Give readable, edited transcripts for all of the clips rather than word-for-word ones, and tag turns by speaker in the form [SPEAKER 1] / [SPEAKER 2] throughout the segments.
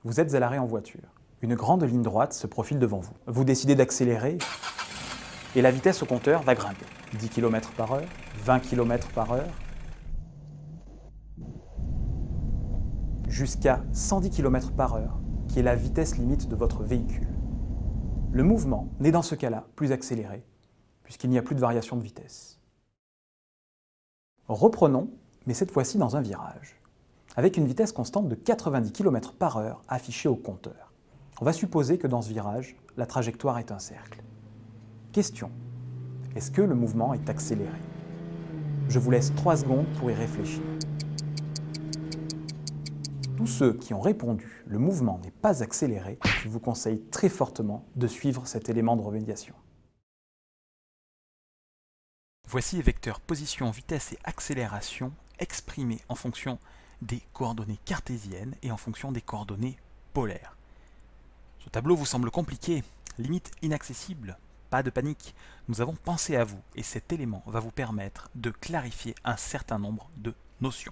[SPEAKER 1] Vous êtes à l'arrêt en voiture. Une grande ligne droite se profile devant vous. Vous décidez d'accélérer et la vitesse au compteur va grimper. 10 km/h, 20 km/h, jusqu'à 110 km/h, qui est la vitesse limite de votre véhicule. Le mouvement n'est dans ce cas-là plus accéléré, puisqu'il n'y a plus de variation de vitesse. Reprenons, mais cette fois-ci dans un virage, avec une vitesse constante de 90 km/h affichée au compteur. On va supposer que dans ce virage, la trajectoire est un cercle. Question: est-ce que le mouvement est accéléré? Je vous laisse 3 secondes pour y réfléchir. Tous ceux qui ont répondu « le mouvement n'est pas accéléré », je vous conseille très fortement de suivre cet élément de remédiation.
[SPEAKER 2] Voici les vecteurs position, vitesse et accélération exprimés en fonction des coordonnées cartésiennes et en fonction des coordonnées polaires. Ce tableau vous semble compliqué, limite inaccessible? Pas de panique, nous avons pensé à vous et cet élément va vous permettre de clarifier un certain nombre de notions.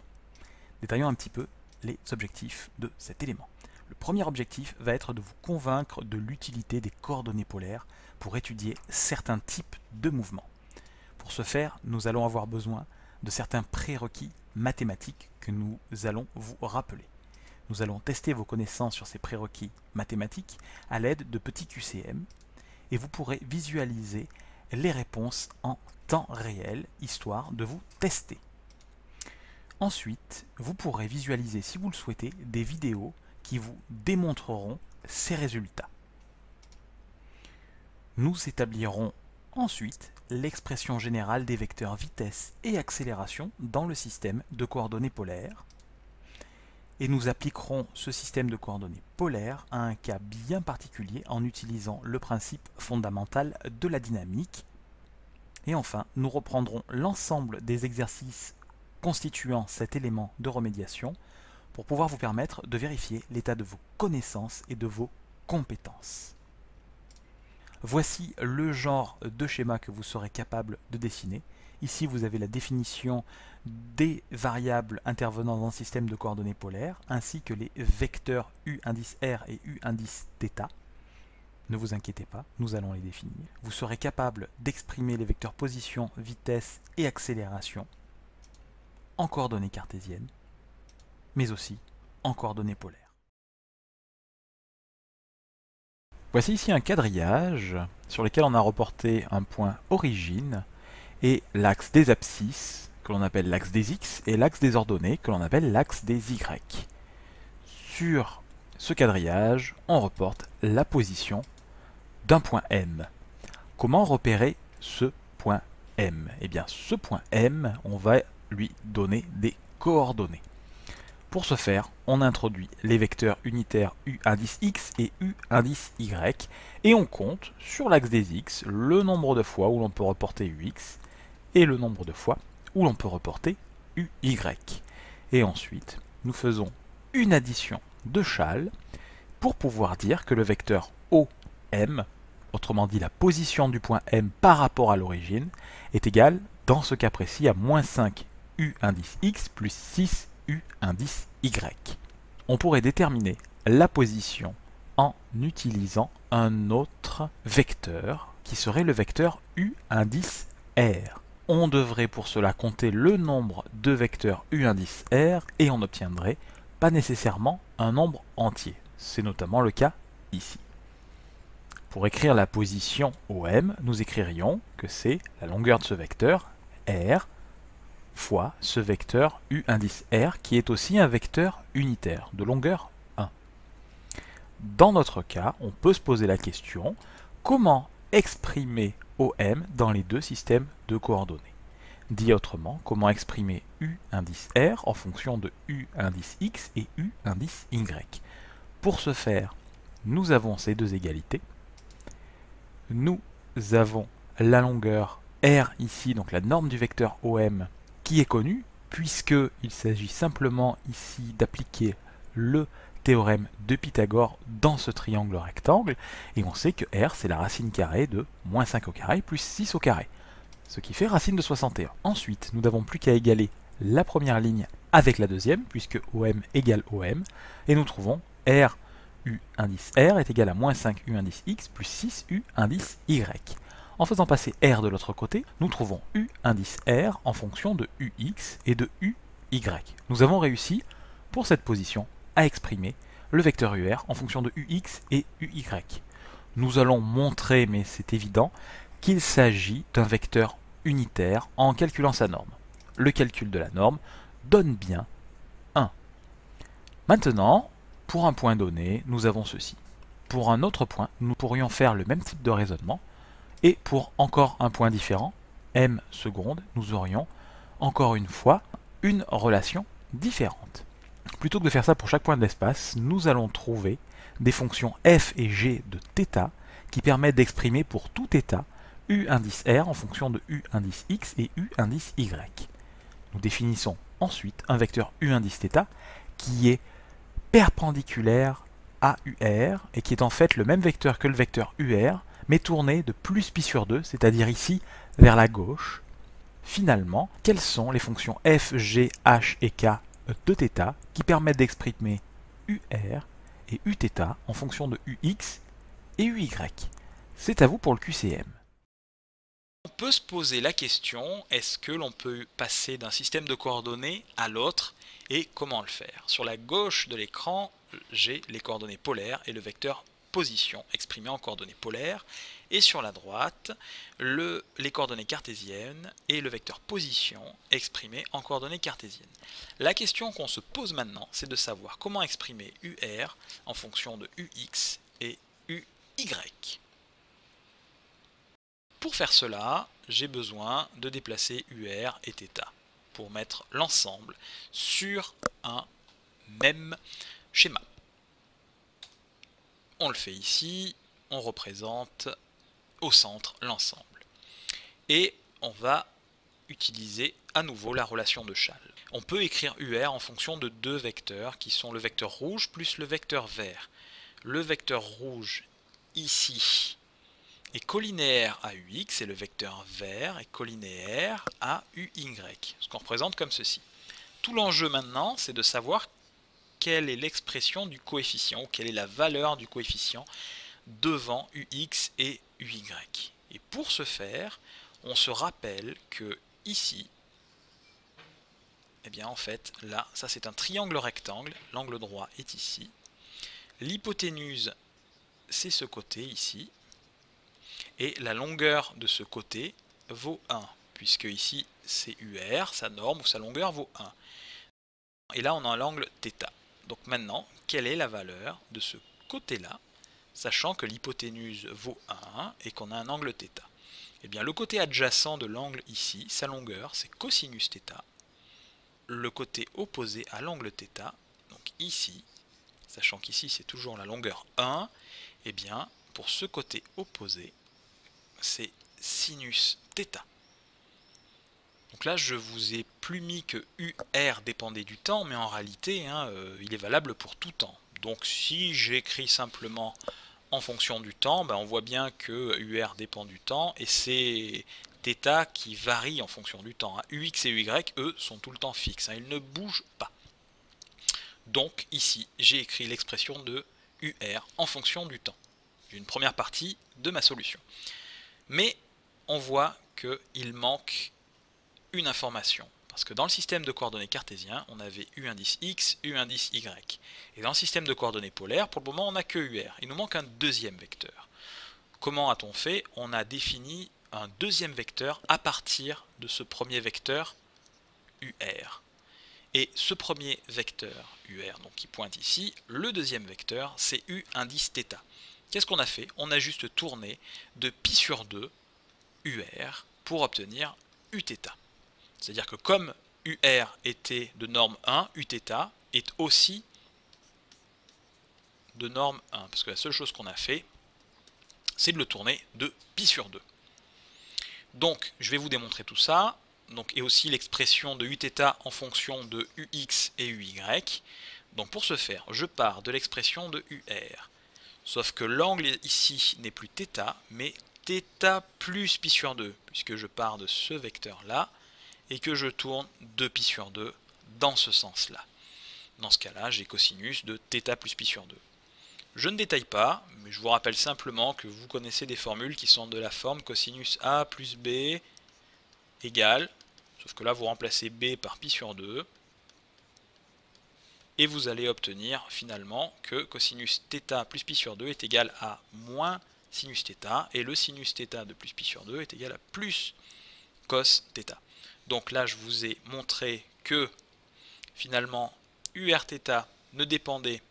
[SPEAKER 2] Détaillons un petit peu les objectifs de cet élément. Le premier objectif va être de vous convaincre de l'utilité des coordonnées polaires pour étudier certains types de mouvements. Pour ce faire, nous allons avoir besoin de certains prérequis mathématiques que nous allons vous rappeler. Nous allons tester vos connaissances sur ces prérequis mathématiques à l'aide de petits QCM et vous pourrez visualiser les réponses en temps réel, histoire de vous tester. Ensuite, vous pourrez visualiser, si vous le souhaitez, des vidéos qui vous démontreront ces résultats. Nous établirons ensuite l'expression générale des vecteurs vitesse et accélération dans le système de coordonnées polaires. Et nous appliquerons ce système de coordonnées polaires à un cas bien particulier en utilisant le principe fondamental de la dynamique. Et enfin, nous reprendrons l'ensemble des exercices constituant cet élément de remédiation pour pouvoir vous permettre de vérifier l'état de vos connaissances et de vos compétences. Voici le genre de schéma que vous serez capable de dessiner. Ici, vous avez la définition des variables intervenant dans le système de coordonnées polaires, ainsi que les vecteurs U indice R et U indice θ. Ne vous inquiétez pas, nous allons les définir. Vous serez capable d'exprimer les vecteurs position, vitesse et accélération en coordonnées cartésiennes, mais aussi en coordonnées polaires. Voici ici un quadrillage sur lequel on a reporté un point origine et l'axe des abscisses, que l'on appelle l'axe des X, et l'axe des ordonnées, que l'on appelle l'axe des Y. Sur ce quadrillage, on reporte la position d'un point M. Comment repérer ce point M? Eh bien, ce point M, on va lui donner des coordonnées. Pour ce faire, on introduit les vecteurs unitaires U indice X et U indice Y et on compte sur l'axe des X le nombre de fois où l'on peut reporter UX et le nombre de fois où l'on peut reporter UY. Et ensuite, nous faisons une addition de Schall pour pouvoir dire que le vecteur OM, autrement dit la position du point M par rapport à l'origine, est égal, dans ce cas précis, à moins 5 U indice X plus 6 U indice Y. On pourrait déterminer la position en utilisant un autre vecteur qui serait le vecteur U indice R. On devrait pour cela compter le nombre de vecteurs U indice R et on n'obtiendrait pas nécessairement un nombre entier. C'est notamment le cas ici. Pour écrire la position OM, nous écririons que c'est la longueur de ce vecteur R fois ce vecteur U indice R qui est aussi un vecteur unitaire de longueur 1. Dans notre cas, on peut se poser la question, comment exprimer OM dans les deux systèmes de coordonnées? Dit autrement, comment exprimer U indice R en fonction de U indice X et U indice Y? Pour ce faire, nous avons ces deux égalités. Nous avons la longueur R ici, donc la norme du vecteur OM, qui est connue, puisqu'il s'agit simplement ici d'appliquer le théorème de Pythagore dans ce triangle rectangle, et on sait que R c'est la racine carrée de moins 5 au carré plus 6 au carré, ce qui fait racine de 61. Ensuite, nous n'avons plus qu'à égaler la première ligne avec la deuxième, puisque OM égale OM, et nous trouvons R u indice r est égal à moins 5 u indice x plus 6 u indice y. En faisant passer r de l'autre côté, nous trouvons u indice r en fonction de ux et de uy. Nous avons réussi, pour cette position, à exprimer le vecteur ur en fonction de ux et uy. Nous allons montrer, mais c'est évident, qu'il s'agit d'un vecteur unitaire en calculant sa norme. Le calcul de la norme donne bien 1. Maintenant, pour un point donné, nous avons ceci. Pour un autre point, nous pourrions faire le même type de raisonnement, et pour encore un point différent, m seconde, nous aurions encore une fois une relation différente. Plutôt que de faire ça pour chaque point de l'espace, nous allons trouver des fonctions f et g de θ qui permettent d'exprimer pour tout θ u indice r en fonction de u indice x et u indice y. Nous définissons ensuite un vecteur u indice θ qui est perpendiculaire à UR et qui est en fait le même vecteur que le vecteur UR mais tourné de plus pi sur 2, c'est-à-dire ici vers la gauche. Finalement, quelles sont les fonctions f, g, h et k de θ qui permettent d'exprimer UR et Uθ en fonction de UX et UY? C'est à vous pour le QCM.
[SPEAKER 3] On peut se poser la question, est-ce que l'on peut passer d'un système de coordonnées à l'autre et comment le faire? Sur la gauche de l'écran, j'ai les coordonnées polaires et le vecteur position exprimé en coordonnées polaires, et sur la droite, les coordonnées cartésiennes et le vecteur position exprimé en coordonnées cartésiennes. La question qu'on se pose maintenant, c'est de savoir comment exprimer UR en fonction de UX et UY. Pour faire cela, j'ai besoin de déplacer UR et θ pour mettre l'ensemble sur un même schéma. On le fait ici, on représente au centre l'ensemble. Et on va utiliser à nouveau la relation de Chasles. On peut écrire UR en fonction de deux vecteurs qui sont le vecteur rouge plus le vecteur vert. Le vecteur rouge ici est collinéaire à UX et le vecteur vert est collinéaire à UY, ce qu'on représente comme ceci. Tout l'enjeu maintenant, c'est de savoir quelle est l'expression du coefficient, ou quelle est la valeur du coefficient devant UX et UY. Et pour ce faire, on se rappelle que ici, eh bien en fait, là, ça c'est un triangle rectangle, l'angle droit est ici. L'hypoténuse, c'est ce côté ici. Et la longueur de ce côté vaut 1, puisque ici c'est UR, sa norme ou sa longueur vaut 1. Et là on a l'angle θ. Donc maintenant, quelle est la valeur de ce côté-là, sachant que l'hypoténuse vaut 1 et qu'on a un angle θ? Eh bien le côté adjacent de l'angle ici, sa longueur, c'est cosinus θ. Le côté opposé à l'angle θ, donc ici, sachant qu'ici c'est toujours la longueur 1, eh bien pour ce côté opposé, c'est sinus θ. Donc là, je vous ai plus mis que UR dépendait du temps, mais en réalité, il est valable pour tout temps. Donc si j'écris simplement en fonction du temps, on voit bien que UR dépend du temps, et c'est θ qui varie en fonction du temps. UX et UY, eux, sont tout le temps fixes, ils ne bougent pas. Donc ici, j'ai écrit l'expression de UR en fonction du temps. J'ai une première partie de ma solution. Mais on voit qu'il manque une information. Parce que dans le système de coordonnées cartésien, on avait U indice X, U indice Y. Et dans le système de coordonnées polaires, pour le moment, on n'a que UR. Il nous manque un deuxième vecteur. Comment a-t-on fait? On a défini un deuxième vecteur à partir de ce premier vecteur UR. Et ce premier vecteur UR, donc qui pointe ici, le deuxième vecteur, c'est U indice θ. Qu'est-ce qu'on a fait? On a juste tourné de pi sur 2 UR pour obtenir Uθ. C'est-à-dire que comme UR était de norme 1, Uθ est aussi de norme 1. Parce que la seule chose qu'on a fait, c'est de le tourner de pi sur 2. Donc, je vais vous démontrer tout ça. Donc, et aussi l'expression de Uθ en fonction de UX et UY. Donc, pour ce faire, je pars de l'expression de UR. Sauf que l'angle ici n'est plus θ, mais θ plus pi sur 2, puisque je pars de ce vecteur-là, et que je tourne de pi sur 2 dans ce sens-là. Dans ce cas-là, j'ai cosinus de θ plus pi sur 2. Je ne détaille pas, mais je vous rappelle simplement que vous connaissez des formules qui sont de la forme cosinus A plus B égale, sauf que là vous remplacez B par pi sur 2, et vous allez obtenir finalement que cosinus θ plus pi sur 2 est égal à moins sinus θ, et le sinus θ de plus pi sur 2 est égal à plus cos θ. Donc là je vous ai montré que finalement urθ ne dépendait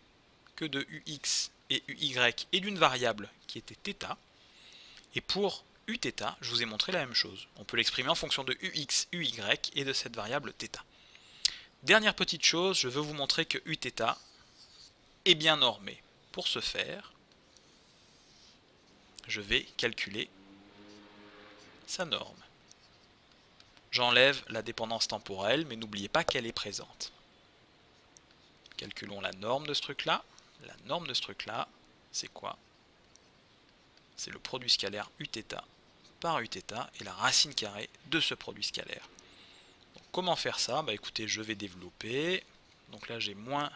[SPEAKER 3] que de ux et uy et d'une variable qui était θ, et pour uθ je vous ai montré la même chose. On peut l'exprimer en fonction de ux, uy et de cette variable θ. Dernière petite chose, je veux vous montrer que uθ est bien normé. Pour ce faire, je vais calculer sa norme. J'enlève la dépendance temporelle, mais n'oubliez pas qu'elle est présente. Calculons la norme de ce truc-là. La norme de ce truc-là, c'est quoi? C'est le produit scalaire uθ par uθ et la racine carrée de ce produit scalaire. Donc, comment faire ça? Bah écoutez, je vais développer. Donc là, j'ai moins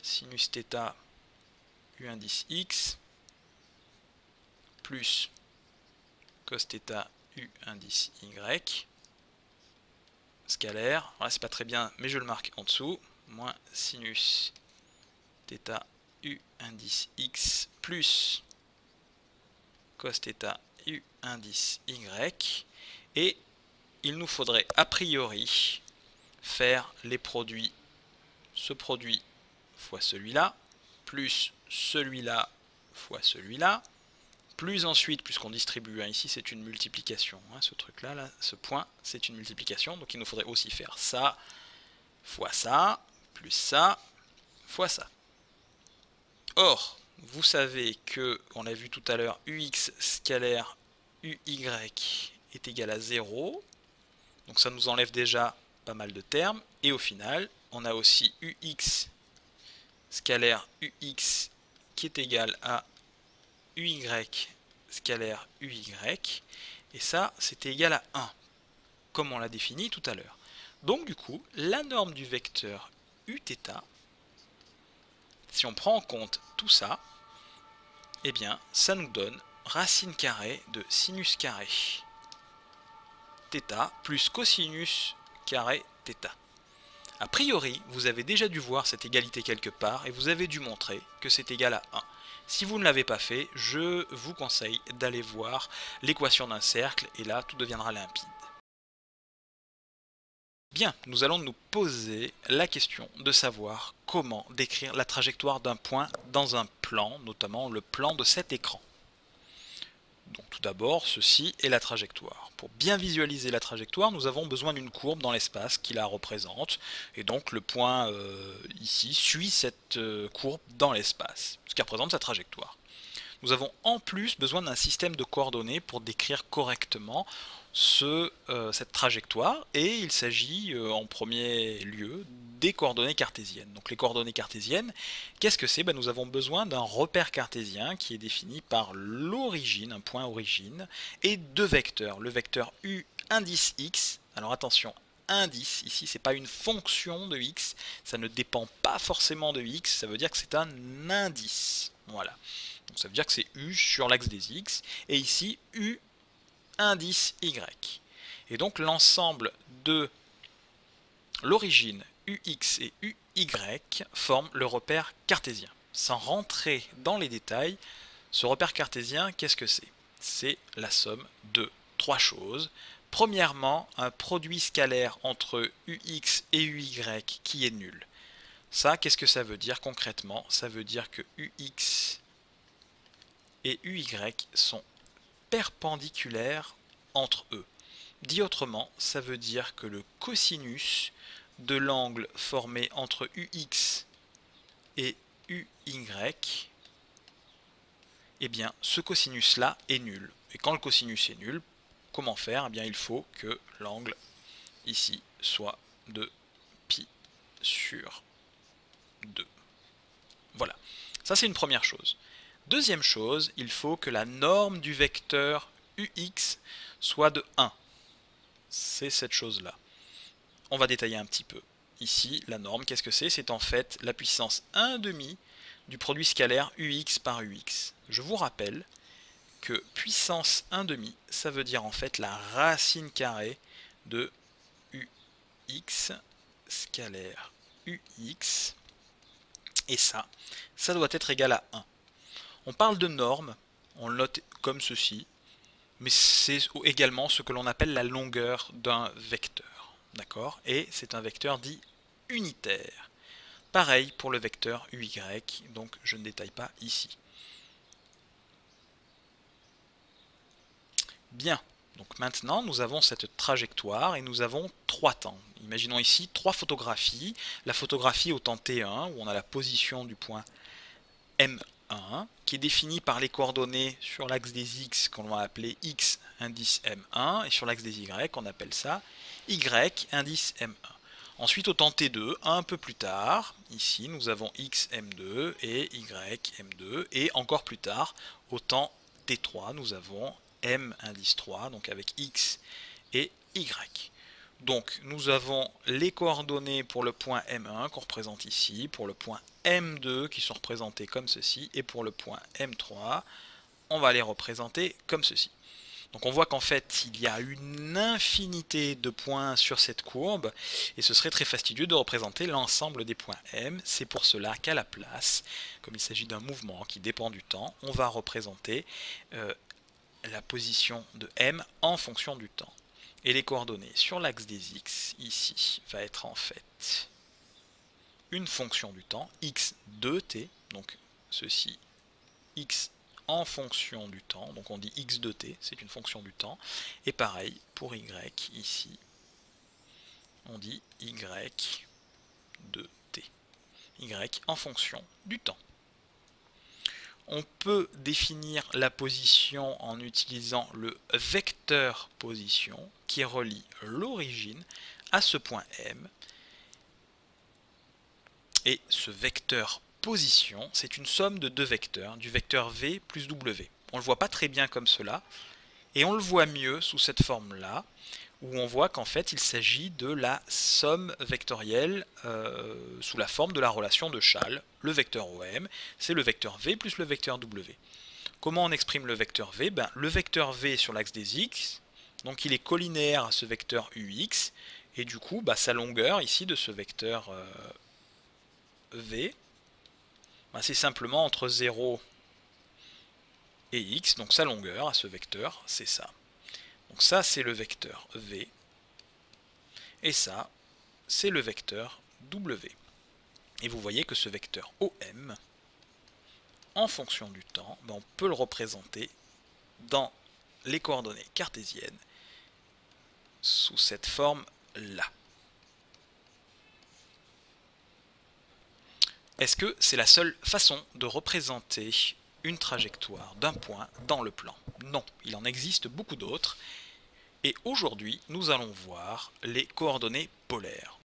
[SPEAKER 3] sinus θ u indice x plus cos θ u indice y scalaire. Voilà, c'est pas très bien, mais je le marque en dessous. Moins sinus θ u indice x plus cos θ u indice y, et il nous faudrait a priori faire les produits, ce produit fois celui-là, plus celui-là fois celui-là, plus ensuite, puisqu'on distribue, hein, ici c'est une multiplication, hein, ce truc-là, là, ce point, c'est une multiplication, donc il nous faudrait aussi faire ça fois ça, plus ça, fois ça. Or, vous savez que, on l'a vu tout à l'heure, ux scalaire uy est égal à 0, donc ça nous enlève déjà pas mal de termes, et au final, on a aussi ux scalaire ux qui est égal à uy scalaire uy, et ça, c'était égal à 1, comme on l'a défini tout à l'heure. Donc du coup, la norme du vecteur uθ, si on prend en compte tout ça, eh bien, ça nous donne racine carrée de sinus carré θ plus cosinus carré θ. A priori, vous avez déjà dû voir cette égalité quelque part et vous avez dû montrer que c'est égal à 1. Si vous ne l'avez pas fait, je vous conseille d'aller voir l'équation d'un cercle et là, tout deviendra limpide. Bien, nous allons nous poser la question de savoir comment décrire la trajectoire d'un point dans un plan, notamment le plan de cet écran. Donc tout d'abord, ceci est la trajectoire. Pour bien visualiser la trajectoire, nous avons besoin d'une courbe dans l'espace qui la représente. Et donc le point ici suit cette courbe dans l'espace, ce qui représente sa trajectoire. Nous avons en plus besoin d'un système de coordonnées pour décrire correctement cette trajectoire, et il s'agit en premier lieu des coordonnées cartésiennes. Donc les coordonnées cartésiennes, qu'est-ce que c'est? Nous avons besoin d'un repère cartésien qui est défini par l'origine, un point origine, et deux vecteurs. Le vecteur u indice x, alors attention, indice, ici c'est pas une fonction de x, ça ne dépend pas forcément de x, ça veut dire que c'est un indice. Voilà. Donc ça veut dire que c'est u sur l'axe des x, et ici u indice y. Et donc l'ensemble de l'origine ux et uy forment le repère cartésien. Sans rentrer dans les détails, ce repère cartésien, qu'est-ce que c'est? C'est la somme de trois choses. Premièrement, un produit scalaire entre ux et uy qui est nul. Ça, qu'est-ce que ça veut dire concrètement? Ça veut dire que ux et uy sont perpendiculaires entre eux. Dit autrement, ça veut dire que le cosinus de l'angle formé entre ux et uy, eh bien, ce cosinus-là est nul. Et quand le cosinus est nul, comment faire? Eh bien, il faut que l'angle ici soit de pi sur 2. Voilà. Ça, c'est une première chose. Deuxième chose, il faut que la norme du vecteur ux soit de 1. C'est cette chose-là. On va détailler un petit peu. Ici, la norme, qu'est-ce que c'est? C'est en fait la puissance 1/2 du produit scalaire ux par ux. Je vous rappelle que puissance 1/2, ça veut dire en fait la racine carrée de ux scalaire ux, et ça doit être égal à 1. On parle de norme, on le note comme ceci, mais c'est également ce que l'on appelle la longueur d'un vecteur, d'accord? Et c'est un vecteur dit unitaire. Pareil pour le vecteur uy, donc je ne détaille pas ici. Bien, donc maintenant nous avons cette trajectoire et nous avons 3 temps. Imaginons ici 3 photographies. La photographie au temps T1, où on a la position du point M1, qui est définie par les coordonnées sur l'axe des X qu'on va appeler X indice M1, et sur l'axe des Y, on appelle ça Y indice M1. Ensuite, au temps T2, un peu plus tard, ici, nous avons X M2 et Y M2, et encore plus tard, au temps T3, nous avons M indice 3, donc avec X et Y. Donc, nous avons les coordonnées pour le point M1 qu'on représente ici, pour le point M2 qui sont représentés comme ceci, et pour le point M3, on va les représenter comme ceci. Donc on voit qu'en fait, il y a une infinité de points sur cette courbe, et ce serait très fastidieux de représenter l'ensemble des points M. C'est pour cela qu'à la place, comme il s'agit d'un mouvement qui dépend du temps, on va représenter la position de M en fonction du temps. Et les coordonnées sur l'axe des X, ici, va être en fait une fonction du temps, X de T, donc ceci, X en fonction du temps, donc on dit X de T, c'est une fonction du temps, et pareil pour Y, ici, on dit Y de T, Y en fonction du temps. On peut définir la position en utilisant le vecteur position qui relie l'origine à ce point M. Et ce vecteur position, c'est une somme de deux vecteurs, du vecteur V plus W. On ne le voit pas très bien comme cela, et on le voit mieux sous cette forme-là, où on voit qu'en fait il s'agit de la somme vectorielle sous la forme de la relation de Schall. Le vecteur OM, c'est le vecteur V plus le vecteur W. Comment on exprime le vecteur V? Le vecteur V sur l'axe des X, donc il est collinéaire à ce vecteur UX, et du coup sa longueur ici de ce vecteur V, c'est simplement entre 0 et X, donc sa longueur à ce vecteur, c'est ça. Donc ça, c'est le vecteur V, et ça, c'est le vecteur W. Et vous voyez que ce vecteur OM, en fonction du temps, on peut le représenter dans les coordonnées cartésiennes sous cette forme-là. Est-ce que c'est la seule façon de représenter une trajectoire d'un point dans le plan? Non, il en existe beaucoup d'autres. Et aujourd'hui, nous allons voir les coordonnées polaires.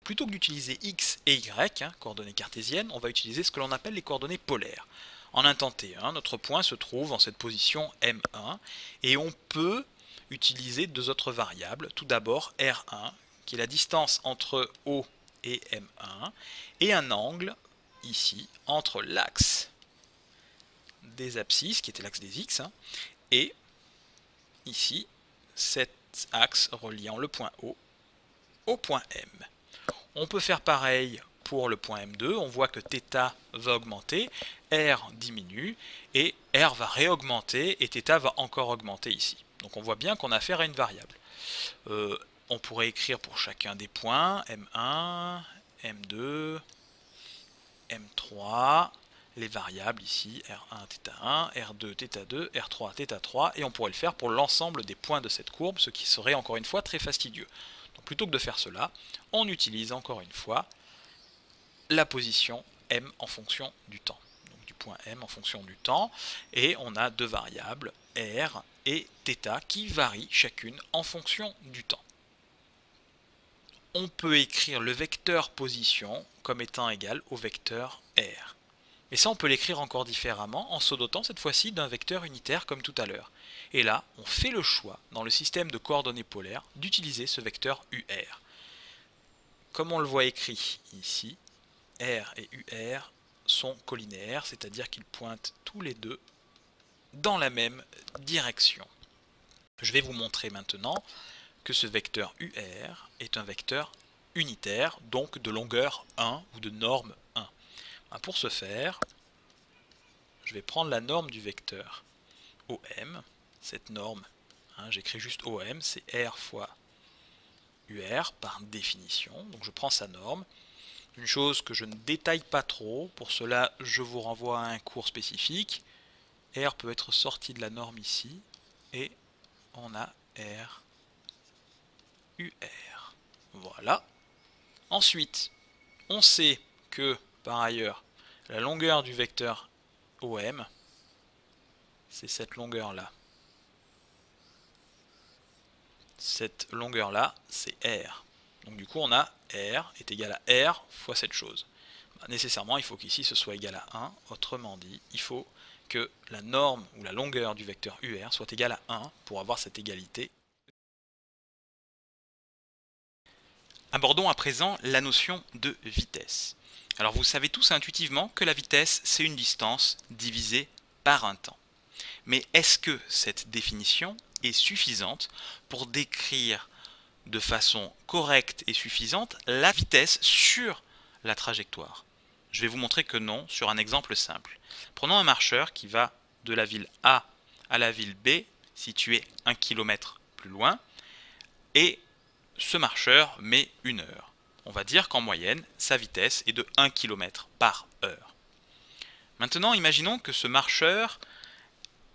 [SPEAKER 3] Plutôt que d'utiliser X et Y, coordonnées cartésiennes, on va utiliser ce que l'on appelle les coordonnées polaires. En un temps T1, notre point se trouve en cette position M1, et on peut utiliser deux autres variables. Tout d'abord R1, qui est la distance entre O et M1, et un angle, ici, entre l'axe des abscisses, qui était l'axe des X, et ici, cet axe reliant le point O au point M. On peut faire pareil pour le point M2, on voit que θ va augmenter, R diminue, et R va réaugmenter, et θ va encore augmenter ici. Donc on voit bien qu'on a affaire à une variable. On pourrait écrire pour chacun des points, M1, M2, M3, les variables ici, R1, θ1, R2, θ2, R3, θ3, et on pourrait le faire pour l'ensemble des points de cette courbe, ce qui serait encore une fois très fastidieux. Donc plutôt que de faire cela, on utilise encore une fois la position M en fonction du temps. Donc du point M en fonction du temps, et on a deux variables, R et θ, qui varient chacune en fonction du temps. On peut écrire le vecteur position comme étant égal au vecteur R. Et ça, on peut l'écrire encore différemment en se dotant cette fois-ci d'un vecteur unitaire comme tout à l'heure. Et là, on fait le choix, dans le système de coordonnées polaires, d'utiliser ce vecteur UR. Comme on le voit écrit ici, R et UR sont collinéaires, c'est-à-dire qu'ils pointent tous les deux dans la même direction. Je vais vous montrer maintenant que ce vecteur UR est un vecteur unitaire, donc de longueur 1 ou de norme 1. Pour ce faire, je vais prendre la norme du vecteur OM, cette norme, j'écris juste OM, c'est R fois UR par définition, donc je prends sa norme. Une chose que je ne détaille pas trop, pour cela je vous renvoie à un cours spécifique. R peut être sorti de la norme ici, et on a R, UR. Voilà. Ensuite, on sait que, par ailleurs, la longueur du vecteur OM, c'est cette longueur-là. Cette longueur-là, c'est R. Donc du coup, on a R est égal à R fois cette chose. Nécessairement, il faut qu'ici, ce soit égal à 1. Autrement dit, il faut que la norme ou la longueur du vecteur UR soit égale à 1 pour avoir cette égalité. Abordons à présent la notion de vitesse. Alors vous savez tous intuitivement que la vitesse, c'est une distance divisée par un temps. Mais est-ce que cette définition est suffisante pour décrire de façon correcte et suffisante la vitesse sur la trajectoire? Je vais vous montrer que non sur un exemple simple. Prenons un marcheur qui va de la ville A à la ville B, située 1 km plus loin, et ce marcheur met 1 heure. On va dire qu'en moyenne, sa vitesse est de 1 km par heure. Maintenant, imaginons que ce marcheur,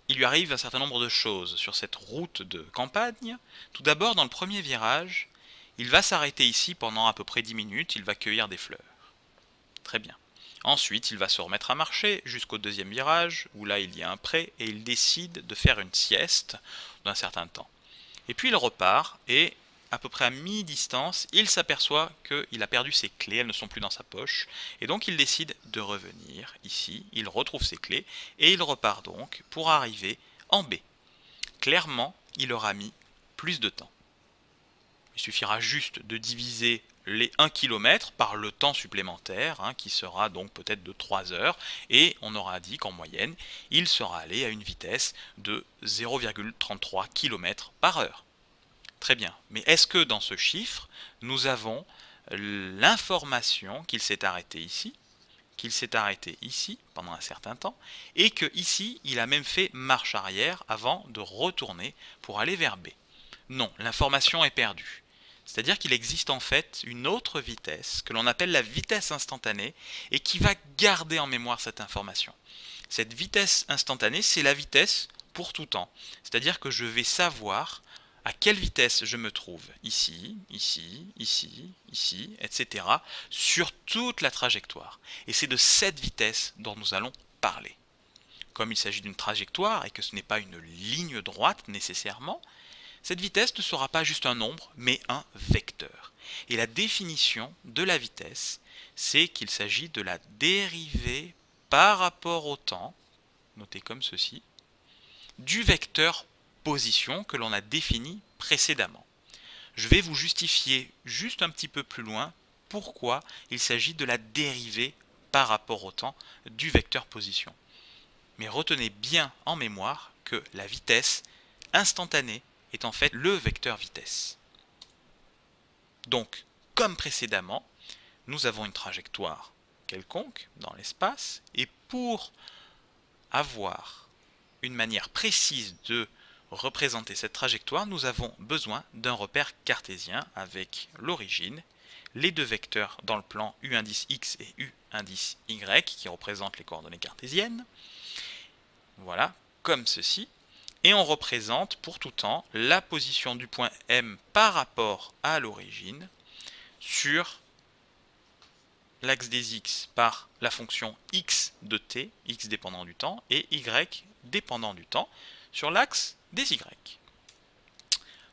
[SPEAKER 3] il lui arrive un certain nombre de choses sur cette route de campagne. Tout d'abord, dans le premier virage, il va s'arrêter ici pendant à peu près 10 minutes, il va cueillir des fleurs. Très bien. Ensuite, il va se remettre à marcher jusqu'au deuxième virage, où là il y a un pré, et il décide de faire une sieste d'un certain temps. Et puis il repart, et à peu près à mi-distance, il s'aperçoit qu'il a perdu ses clés, elles ne sont plus dans sa poche, et donc il décide de revenir ici, il retrouve ses clés, et il repart donc pour arriver en B. Clairement, il aura mis plus de temps. Il suffira juste de diviser les 1 km par le temps supplémentaire, qui sera donc peut-être de 3 heures, et on aura dit qu'en moyenne, il sera allé à une vitesse de 0,33 km par heure. Très bien, mais est-ce que dans ce chiffre, nous avons l'information qu'il s'est arrêté ici, qu'il s'est arrêté ici pendant un certain temps, et que ici, il a même fait marche arrière avant de retourner pour aller vers B? Non, l'information est perdue. C'est-à-dire qu'il existe en fait une autre vitesse que l'on appelle la vitesse instantanée et qui va garder en mémoire cette information. Cette vitesse instantanée, c'est la vitesse pour tout temps. C'est-à-dire que je vais savoir à quelle vitesse je me trouve ici, ici, ici, ici, etc. sur toute la trajectoire. Et c'est de cette vitesse dont nous allons parler. Comme il s'agit d'une trajectoire et que ce n'est pas une ligne droite nécessairement, cette vitesse ne sera pas juste un nombre, mais un vecteur. Et la définition de la vitesse, c'est qu'il s'agit de la dérivée par rapport au temps, notée comme ceci, du vecteur position que l'on a défini précédemment. Je vais vous justifier juste un petit peu plus loin pourquoi il s'agit de la dérivée par rapport au temps du vecteur position. Mais retenez bien en mémoire que la vitesse instantanée est en fait le vecteur vitesse. Donc, comme précédemment, nous avons une trajectoire quelconque dans l'espace, et pour avoir une manière précise de représenter cette trajectoire, nous avons besoin d'un repère cartésien avec l'origine, les deux vecteurs dans le plan U indice X et U indice Y qui représentent les coordonnées cartésiennes. Voilà, comme ceci. Et on représente pour tout temps la position du point M par rapport à l'origine sur l'axe des x par la fonction x de t, x dépendant du temps, et y dépendant du temps, sur l'axe des y.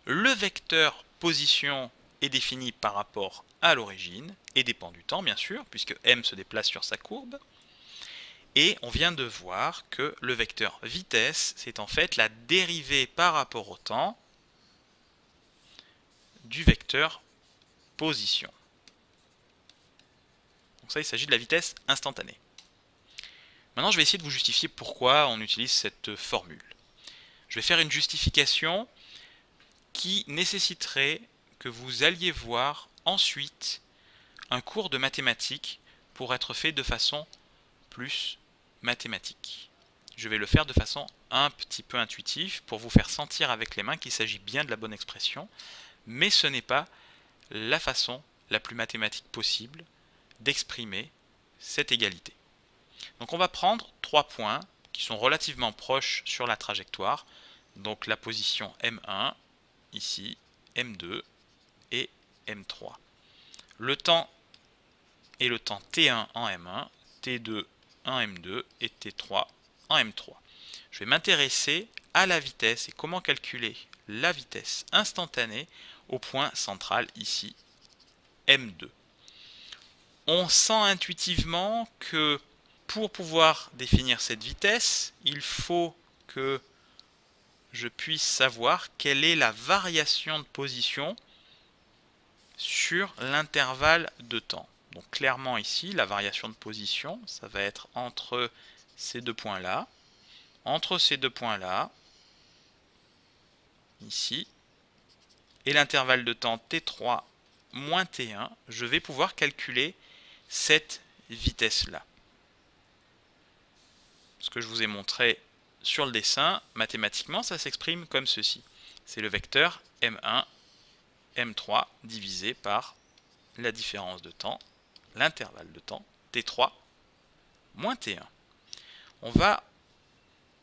[SPEAKER 3] Le vecteur position est défini par rapport à l'origine et dépend du temps, bien sûr, puisque M se déplace sur sa courbe. Et on vient de voir que le vecteur vitesse, c'est en fait la dérivée par rapport au temps du vecteur position. Donc ça, il s'agit de la vitesse instantanée. Maintenant, je vais essayer de vous justifier pourquoi on utilise cette formule. Je vais faire une justification qui nécessiterait que vous alliez voir ensuite un cours de mathématiques pour être fait de façon plus mathématique. Je vais le faire de façon un petit peu intuitive pour vous faire sentir avec les mains qu'il s'agit bien de la bonne expression, mais ce n'est pas la façon la plus mathématique possible d'exprimer cette égalité. Donc on va prendre 3 points qui sont relativement proches sur la trajectoire, donc la position M1, ici, M2 et M3. Le temps est le temps T1 en M1, T2 en M2 et T3 en M3. Je vais m'intéresser à la vitesse et comment calculer la vitesse instantanée au point central ici, M2. On sent intuitivement que pour pouvoir définir cette vitesse, il faut que je puisse savoir quelle est la variation de position sur l'intervalle de temps. Donc clairement ici, la variation de position, ça va être entre ces deux points-là, ici, et l'intervalle de temps T3 moins T1, je vais pouvoir calculer cette vitesse-là. Ce que je vous ai montré sur le dessin, mathématiquement, ça s'exprime comme ceci. C'est le vecteur M1, M3 divisé par la différence de temps, l'intervalle de temps, T3 moins T1. On va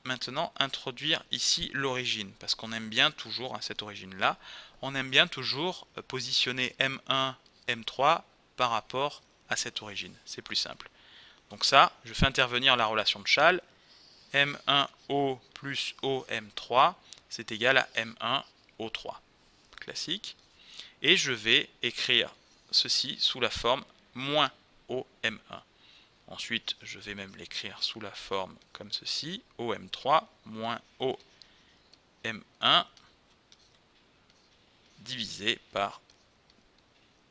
[SPEAKER 3] maintenant introduire ici l'origine, parce qu'on aime bien toujours, à cette origine-là, on aime bien toujours positionner M1, M3 par rapport à cette origine. C'est plus simple. Donc ça, je fais intervenir la relation de Schall. M1O plus OM3, c'est égal à M1O3. Classique. Et je vais écrire ceci sous la forme moins OM1. Ensuite, je vais même l'écrire sous la forme comme ceci, OM3 moins OM1 divisé par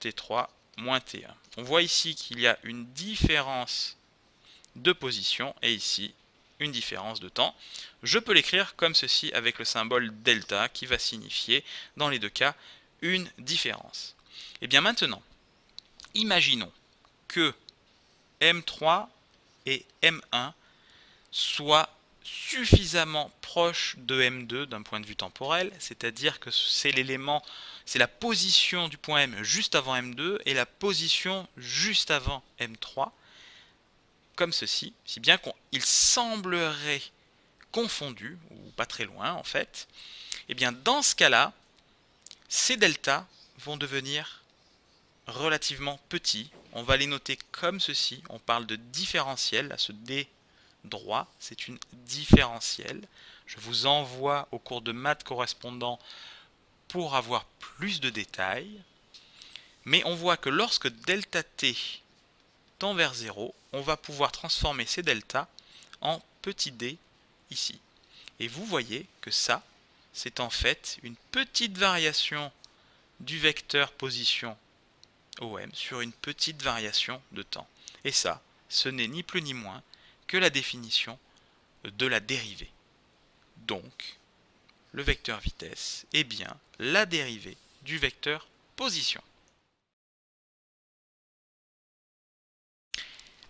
[SPEAKER 3] T3 moins T1. On voit ici qu'il y a une différence de position et ici une différence de temps. Je peux l'écrire comme ceci avec le symbole delta qui va signifier dans les deux cas une différence. Et bien maintenant, imaginons que M3 et M1 soient suffisamment proches de M2 d'un point de vue temporel, c'est-à-dire que c'est l'élément, c'est la position du point M juste avant M2 et la position juste avant M3, comme ceci, si bien qu'il semblerait confondu, ou pas très loin en fait, et bien dans ce cas-là, ces deltas vont devenir relativement petits. On va les noter comme ceci. On parle de différentiel. Là, ce D droit, c'est une différentielle. Je vous envoie au cours de maths correspondant pour avoir plus de détails. Mais on voit que lorsque delta t tend vers 0, on va pouvoir transformer ces deltas en petit d ici. Et vous voyez que ça, c'est en fait une petite variation du vecteur position OM sur une petite variation de temps. Et ça, ce n'est ni plus ni moins que la définition de la dérivée. Donc, le vecteur vitesse est bien la dérivée du vecteur position.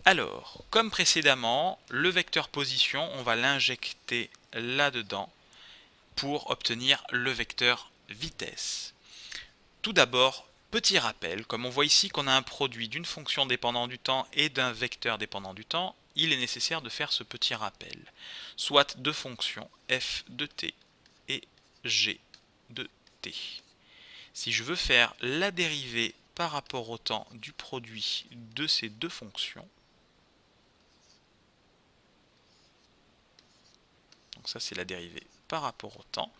[SPEAKER 3] Alors, comme précédemment, le vecteur position, on va l'injecter là-dedans pour obtenir le vecteur vitesse. Tout d'abord, petit rappel, comme on voit ici qu'on a un produit d'une fonction dépendante du temps et d'un vecteur dépendant du temps, il est nécessaire de faire ce petit rappel. Soit deux fonctions f de t et g de t. Si je veux faire la dérivée par rapport au temps du produit de ces deux fonctions, donc ça c'est la dérivée par rapport au temps,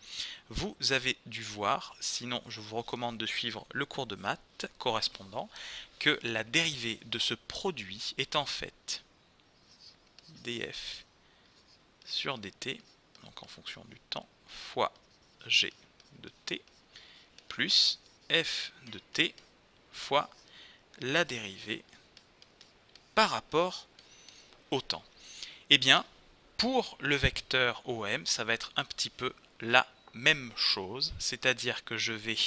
[SPEAKER 3] vous avez dû voir, sinon je vous recommande de suivre le cours de maths correspondant, que la dérivée de ce produit est en fait df sur dt, donc en fonction du temps, fois g de t, plus f de t fois la dérivée par rapport au temps. Eh bien, pour le vecteur OM, ça va être un petit peu la même chose, c'est-à-dire que je vais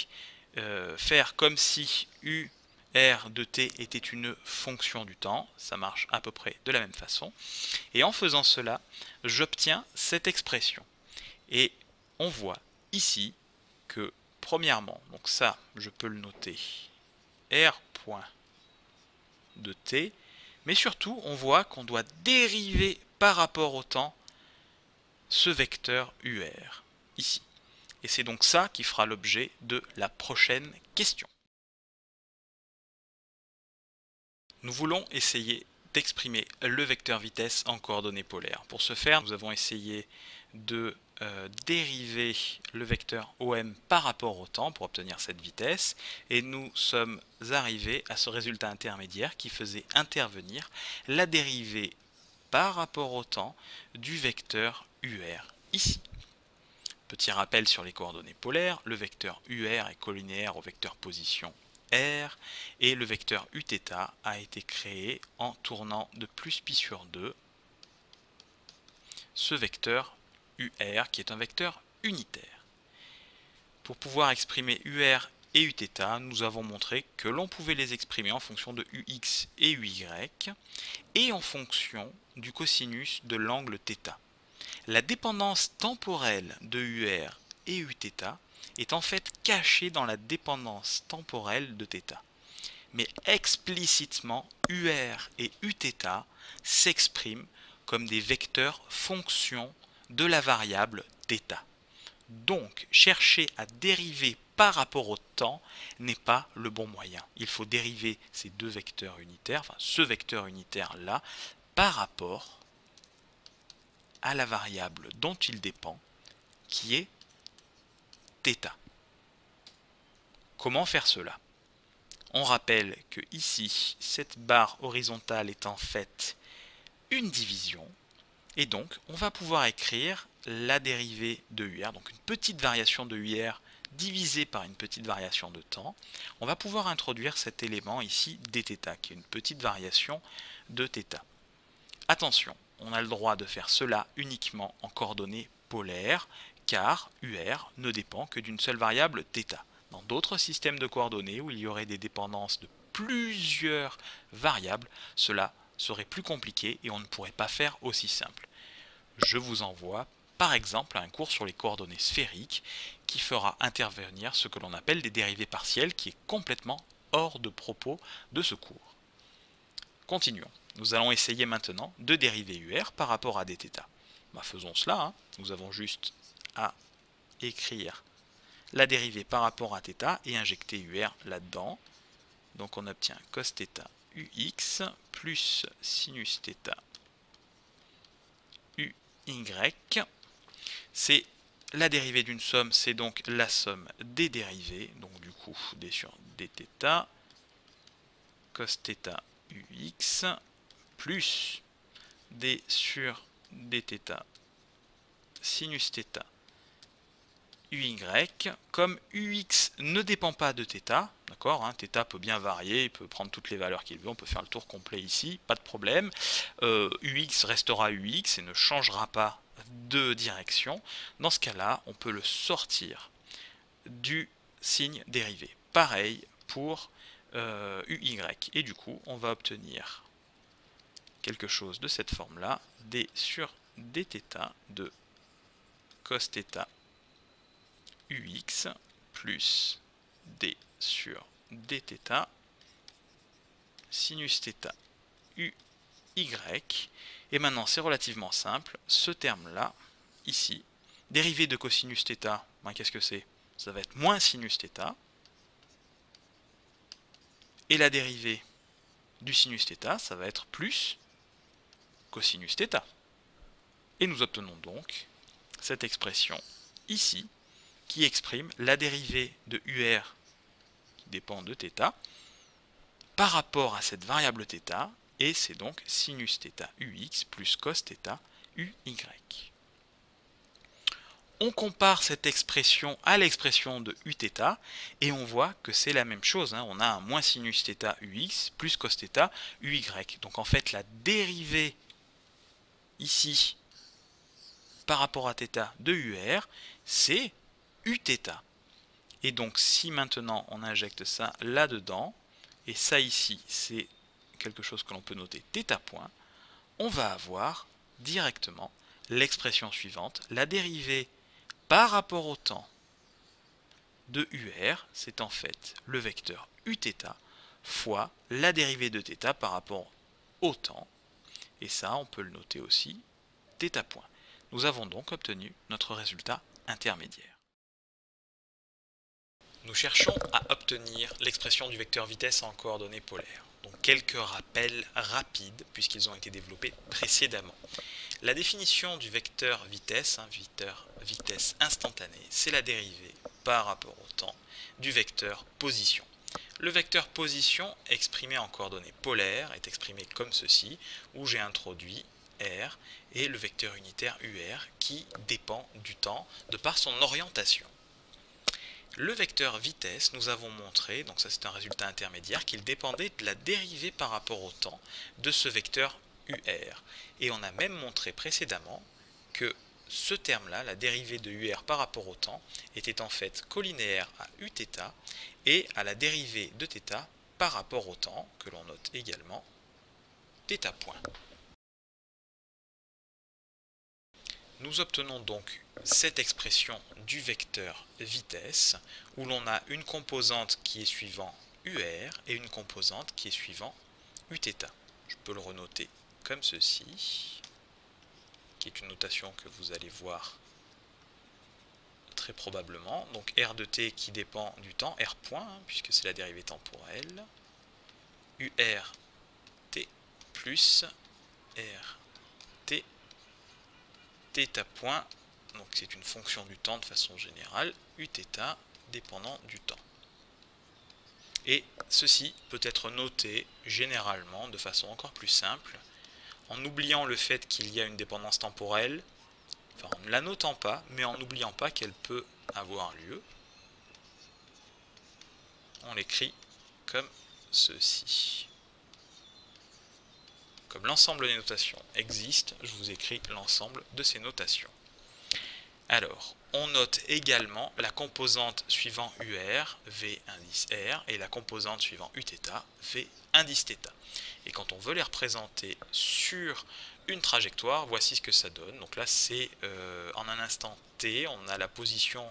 [SPEAKER 3] faire comme si UR de t était une fonction du temps, ça marche à peu près de la même façon, et en faisant cela, j'obtiens cette expression. Et on voit ici que, premièrement, donc ça, je peux le noter, R point de t, mais surtout, on voit qu'on doit dériver par rapport au temps ce vecteur UR, ici. Et c'est donc ça qui fera l'objet de la prochaine question. Nous voulons essayer d'exprimer le vecteur vitesse en coordonnées polaires. Pour ce faire, nous avons essayé de dériver le vecteur OM par rapport au temps pour obtenir cette vitesse, et nous sommes arrivés à ce résultat intermédiaire qui faisait intervenir la dérivée par rapport au temps du vecteur UR ici. Petit rappel sur les coordonnées polaires, le vecteur UR est collinéaire au vecteur position R, et le vecteur Uθ a été créé en tournant de plus π sur 2 ce vecteur UR qui est un vecteur unitaire. Pour pouvoir exprimer UR et Uθ, nous avons montré que l'on pouvait les exprimer en fonction de UX et UY et en fonction du cosinus de l'angle θ. La dépendance temporelle de UR et Uθ est en fait cachée dans la dépendance temporelle de θ. Mais explicitement, UR et Uθ s'expriment comme des vecteurs fonctions de la variable θ. Donc, chercher à dériver par rapport au temps n'est pas le bon moyen. Il faut dériver ces deux vecteurs unitaires, enfin ce vecteur unitaire-là, par rapport à la variable dont il dépend, qui est θ. Comment faire cela? On rappelle que ici, cette barre horizontale est en fait une division, et donc on va pouvoir écrire la dérivée de UR, donc une petite variation de UR divisée par une petite variation de temps. On va pouvoir introduire cet élément ici dθ, qui est une petite variation de θ. Attention, on a le droit de faire cela uniquement en coordonnées polaires, car UR ne dépend que d'une seule variable θ. Dans d'autres systèmes de coordonnées où il y aurait des dépendances de plusieurs variables, cela serait plus compliqué et on ne pourrait pas faire aussi simple. Je vous envoie par exemple à un cours sur les coordonnées sphériques qui fera intervenir ce que l'on appelle des dérivées partielles, qui est complètement hors de propos de ce cours. Continuons. Nous allons essayer maintenant de dériver UR par rapport à dθ. Faisons cela. Nous avons juste à écrire la dérivée par rapport à θ et injecter UR là-dedans. Donc on obtient cos θ ux plus sinus θ uy. C'est la dérivée d'une somme, c'est donc la somme des dérivées. Donc du coup, d sur dθ, cos θ ux plus d sur dθ sinus θ uy. Comme ux ne dépend pas de θ, d'accord, θ peut bien varier, il peut prendre toutes les valeurs qu'il veut, on peut faire le tour complet ici, pas de problème. Ux restera ux et ne changera pas de direction. Dans ce cas-là, on peut le sortir du signe dérivé. Pareil pour uy. Et du coup, on va obtenir quelque chose de cette forme-là, d sur dθ de cos θ ux plus d sur dθ sinus θ uy. Et maintenant, c'est relativement simple. Ce terme-là, ici, dérivé de cosinus θ, qu'est-ce que c'est? Ça va être moins sinus θ. Et la dérivée du sinus θ, ça va être plus cosinus θ. Et nous obtenons donc cette expression ici, qui exprime la dérivée de UR qui dépend de θ par rapport à cette variable θ, et c'est donc sinus θ ux plus cos θ uy. On compare cette expression à l'expression de uθ et on voit que c'est la même chose. On a un moins sinus θ ux plus cos θ uy. Donc en fait la dérivée ici par rapport à θ de UR, c'est uθ. Et donc si maintenant on injecte ça là-dedans, et ça ici c'est quelque chose que l'on peut noter θ point, on va avoir directement l'expression suivante, la dérivée par rapport au temps de UR, c'est en fait le vecteur uθ fois la dérivée de θ par rapport au temps, et ça on peut le noter aussi θ point. Nous avons donc obtenu notre résultat intermédiaire. Nous cherchons à obtenir l'expression du vecteur vitesse en coordonnées polaires. Donc quelques rappels rapides puisqu'ils ont été développés précédemment. La définition du vecteur vitesse, vecteur vitesse instantanée, c'est la dérivée par rapport au temps du vecteur position. Le vecteur position exprimé en coordonnées polaires est exprimé comme ceci, où j'ai introduit R et le vecteur unitaire UR qui dépend du temps de par son orientation. Le vecteur vitesse, nous avons montré, donc ça c'est un résultat intermédiaire, qu'il dépendait de la dérivée par rapport au temps de ce vecteur UR. Et on a même montré précédemment que ce terme-là, la dérivée de UR par rapport au temps, était en fait collinéaire à uθ et à la dérivée de θ par rapport au temps, que l'on note également θ point. Nous obtenons donc cette expression du vecteur vitesse, où l'on a une composante qui est suivant UR et une composante qui est suivant uθ. Je peux le renoter comme ceci, qui est une notation que vous allez voir très probablement. Donc R de t qui dépend du temps, R point, puisque c'est la dérivée temporelle, UR t plus R t θ point, donc c'est une fonction du temps de façon générale, uθ dépendant du temps. Et ceci peut être noté généralement de façon encore plus simple, en oubliant le fait qu'il y a une dépendance temporelle, enfin en ne la notant pas, mais en n'oubliant pas qu'elle peut avoir lieu. On l'écrit comme ceci. Comme l'ensemble des notations existe, je vous écris l'ensemble de ces notations. Alors, on note également la composante suivant UR, V indice R, et la composante suivant uθ, V indice θ. Et quand on veut les représenter sur une trajectoire, voici ce que ça donne. Donc là, c'est en un instant t, on a la position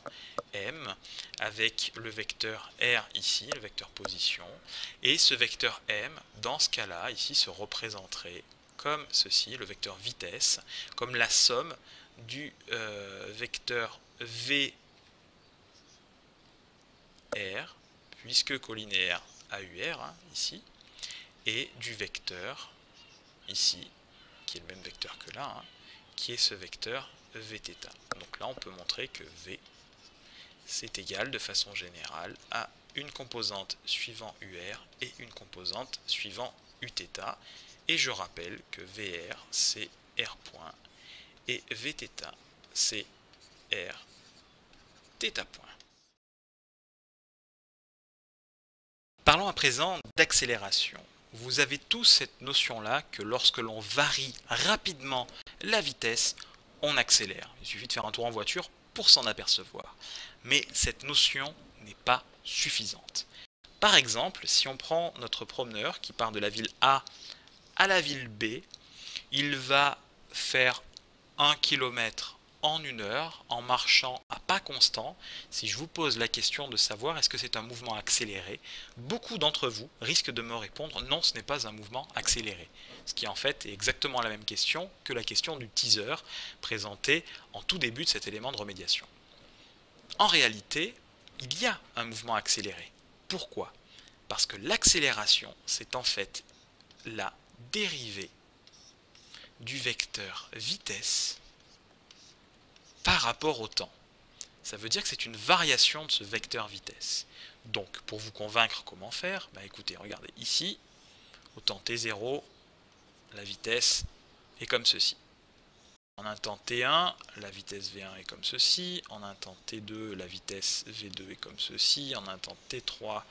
[SPEAKER 3] m avec le vecteur r ici, le vecteur position. Et ce vecteur m, dans ce cas-là, ici, se représenterait comme ceci, le vecteur vitesse, comme la somme du vecteur v r, puisque collinéaire à UR, ici, et du vecteur ici, qui est le même vecteur que là, qui est ce vecteur vθ. Donc là, on peut montrer que v, c'est égal de façon générale à une composante suivant UR et une composante suivant uθ. Et je rappelle que VR, c'est R point, et vθ, c'est R θ point. Parlons à présent d'accélération. Vous avez tous cette notion-là que lorsque l'on varie rapidement la vitesse, on accélère. Il suffit de faire un tour en voiture pour s'en apercevoir. Mais cette notion n'est pas suffisante. Par exemple, si on prend notre promeneur qui part de la ville A à la ville B, il va faire 1 km en 1 heure en marchant à pas constant. Si je vous pose la question de savoir est-ce que c'est un mouvement accéléré, beaucoup d'entre vous risquent de me répondre non, ce n'est pas un mouvement accéléré. Ce qui en fait est exactement la même question que la question du teaser présentée en tout début de cet élément de remédiation. En réalité, il y a un mouvement accéléré. Pourquoi? Parce que l'accélération, c'est en fait la dérivée du vecteur vitesse par rapport au temps. Ça veut dire que c'est une variation de ce vecteur vitesse. Donc, pour vous convaincre comment faire, écoutez, regardez ici, au temps t0, la vitesse est comme ceci. En un temps t1, la vitesse v1 est comme ceci. En un temps t2, la vitesse v2 est comme ceci. En un temps t3,